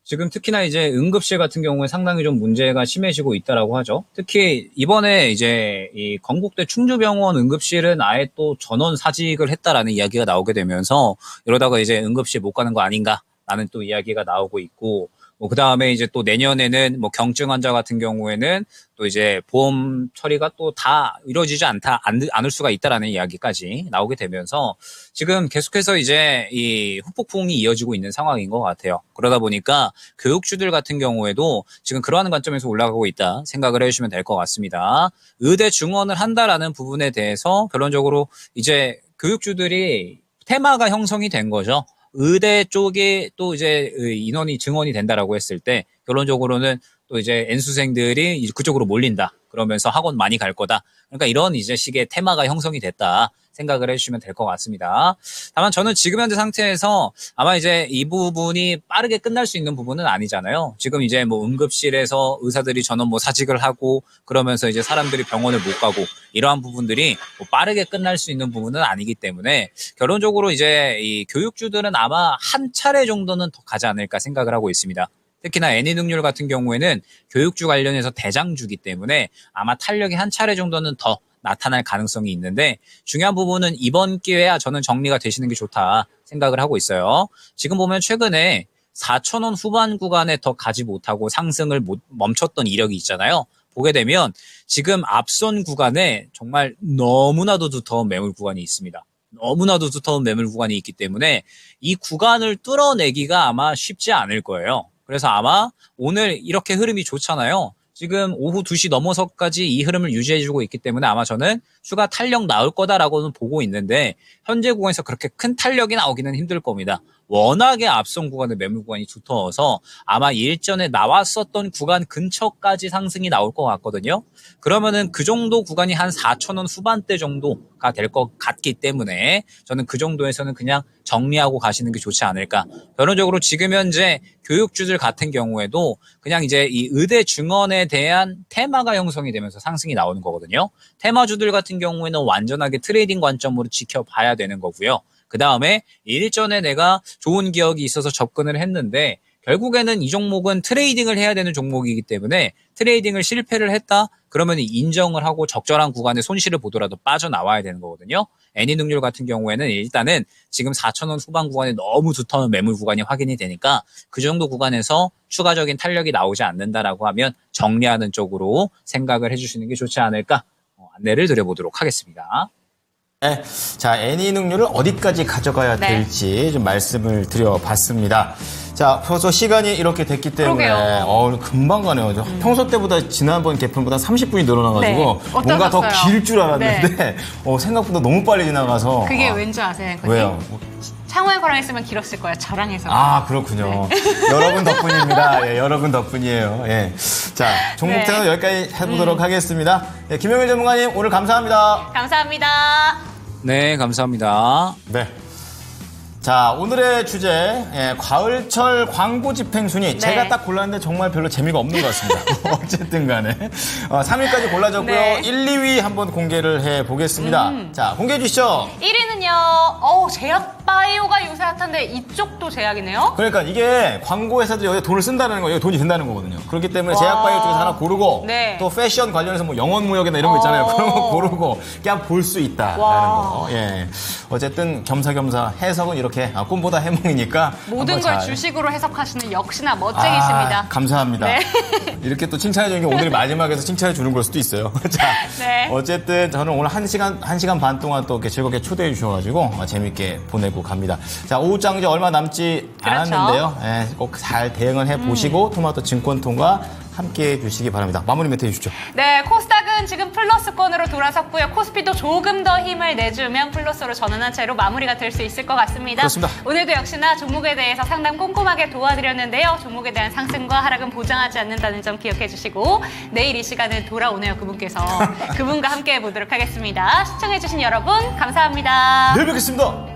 지금 특히나 이제 응급실 같은 경우에 상당히 좀 문제가 심해지고 있다라고 하죠. 특히 이번에 이제 이 건국대 충주병원 응급실은 아예 또 전원 사직을 했다라는 이야기가 나오게 되면서 이러다가 이제 응급실 못 가는 거 아닌가라는 또 이야기가 나오고 있고, 그 다음에 이제 또 내년에는 뭐 경증 환자 같은 경우에는 또 이제 보험 처리가 또 다 이루어지지 않을 수가 있다라는 이야기까지 나오게 되면서 지금 계속해서 이제 이 후폭풍이 이어지고 있는 상황인 것 같아요. 그러다 보니까 교육주들 같은 경우에도 지금 그러한 관점에서 올라가고 있다 생각을 해주시면 될 것 같습니다. 의대 증원을 한다라는 부분에 대해서 결론적으로 이제 교육주들이 테마가 형성이 된 거죠. 의대 쪽에 또 이제 인원이 증원이 된다라고 했을 때 결론적으로는 또 이제 N수생들이 그쪽으로 몰린다. 그러면서 학원 많이 갈 거다. 그러니까 이런 이제 식의 테마가 형성이 됐다. 생각을 해주시면 될 것 같습니다. 다만 저는 지금 현재 상태에서 아마 이제 이 부분이 빠르게 끝날 수 있는 부분은 아니잖아요. 지금 이제 뭐 응급실에서 의사들이 전원 뭐 사직을 하고 그러면서 이제 사람들이 병원을 못 가고 이러한 부분들이 뭐 빠르게 끝날 수 있는 부분은 아니기 때문에 결론적으로 이제 이 교육주들은 아마 한 차례 정도는 더 가지 않을까 생각을 하고 있습니다. 특히나 애니 능률 같은 경우에는 교육주 관련해서 대장주기 때문에 아마 탄력이 한 차례 정도는 더 나타날 가능성이 있는데 중요한 부분은 이번 기회야 저는 정리가 되시는 게 좋다 생각을 하고 있어요. 지금 보면 최근에 4,000원 후반 구간에 더 가지 못하고 상승을 멈췄던 이력이 있잖아요. 보게 되면 지금 앞선 구간에 정말 너무나도 두터운 매물 구간이 있습니다. 너무나도 두터운 매물 구간이 있기 때문에 이 구간을 뚫어내기가 아마 쉽지 않을 거예요. 그래서 아마 오늘 이렇게 흐름이 좋잖아요. 지금 오후 2시 넘어서까지 이 흐름을 유지해주고 있기 때문에 아마 저는 추가 탄력 나올 거다라고는 보고 있는데 현재 구간에서 그렇게 큰 탄력이 나오기는 힘들 겁니다. 워낙에 앞선 구간의 매물 구간이 두터워서 아마 일전에 나왔었던 구간 근처까지 상승이 나올 것 같거든요. 그러면은 그 정도 구간이 한 4,000원 후반대 정도가 될 것 같기 때문에 저는 그 정도에서는 그냥 정리하고 가시는 게 좋지 않을까. 결론적으로 지금 현재 교육주들 같은 경우에도 그냥 이제 이 의대 증원에 대한 테마가 형성이 되면서 상승이 나오는 거거든요. 테마주들 같은 경우에는 완전하게 트레이딩 관점으로 지켜봐야 되는 거고요. 그 다음에 일전에 내가 좋은 기억이 있어서 접근을 했는데 결국에는 이 종목은 트레이딩을 해야 되는 종목이기 때문에 트레이딩을 실패를 했다? 그러면 인정을 하고 적절한 구간에 손실을 보더라도 빠져나와야 되는 거거든요. 애니 능률 같은 경우에는 일단은 지금 4,000원 후반 구간에 너무 두터운 매물 구간이 확인이 되니까 그 정도 구간에서 추가적인 탄력이 나오지 않는다라고 하면 정리하는 쪽으로 생각을 해주시는 게 좋지 않을까 안내를 드려보도록 하겠습니다. 네. 자, 애니 능률을 어디까지 가져가야 네. 될지 좀 말씀을 드려봤습니다. 자, 벌써 시간이 이렇게 됐기 때문에 금방 가네요. 평소 때보다 지난번 개편보다 30분이 늘어나가지고 네. 뭔가 더 어떠셨어요? 길 줄 알았는데 생각보다 너무 빨리 지나가서 그게 왠지 아세요? 왜요? 창호의 거랑 했으면 길었을 거예요. 저랑 해서. 아, 그렇군요. 여러분 덕분입니다. 예, 여러분 덕분이에요. 예. 자, 종목태는 네. 여기까지 해보도록 하겠습니다. 예, 김영일 전문가님, 오늘 감사합니다. 감사합니다. 네, 감사합니다. 네. 자, 오늘의 주제, 가을철 광고 집행 순위. 제가 딱 골랐는데 정말 별로 재미가 없는 것 같습니다. 어쨌든 간에. 3위까지 골라졌고요. 네. 1, 2위 한번 공개를 해 보겠습니다. 자, 공개해 주시죠. 1위는요. 제약바이오가 요새 핫한데 이쪽도 제약이네요. 그러니까 이게 광고 회사들이 여기 돈을 쓴다는 거예요. 돈이 든다는 거거든요. 그렇기 때문에 제약바이오 중에서 하나 고르고 네. 또 패션 관련해서 뭐 영원무역이나 이런 거 있잖아요. 그런 거 고르고 그냥 볼 수 있다라는 거. 예. 어쨌든 겸사겸사 해석은 이렇게 꿈보다 해몽이니까 모든 한번 걸 잘. 주식으로 해석하시는 역시나 멋쟁이십니다. 감사합니다. 네. 이렇게 또 칭찬해 주는 게 오늘 마지막에서 칭찬해 주는 걸 수도 있어요. 자, 네. 어쨌든 저는 오늘 1시간 반 동안 또 이렇게 즐겁게 초대해 주셔가지고 재밌게 보내고 갑니다. 자, 오후장제 얼마 남지 그렇죠. 않았는데요. 꼭 잘 대응을 해 보시고 토마토 증권통과 함께 해 주시기 바랍니다. 마무리 멘트 해주시죠. 네, 코스닥은 지금 플러스권으로 돌아섰고요. 코스피도 조금 더 힘을 내주면 플러스로 전환한 채로 마무리가 될 수 있을 것 같습니다. 그렇습니다. 오늘도 역시나 종목에 대해서 상담 꼼꼼하게 도와드렸는데요. 종목에 대한 상승과 하락은 보장하지 않는다는 점 기억해 주시고 내일 이 시간에 돌아오네요, 그분께서. 그분과 함께 해보도록 하겠습니다. 시청해 주신 여러분 감사합니다. 내일 뵙겠습니다.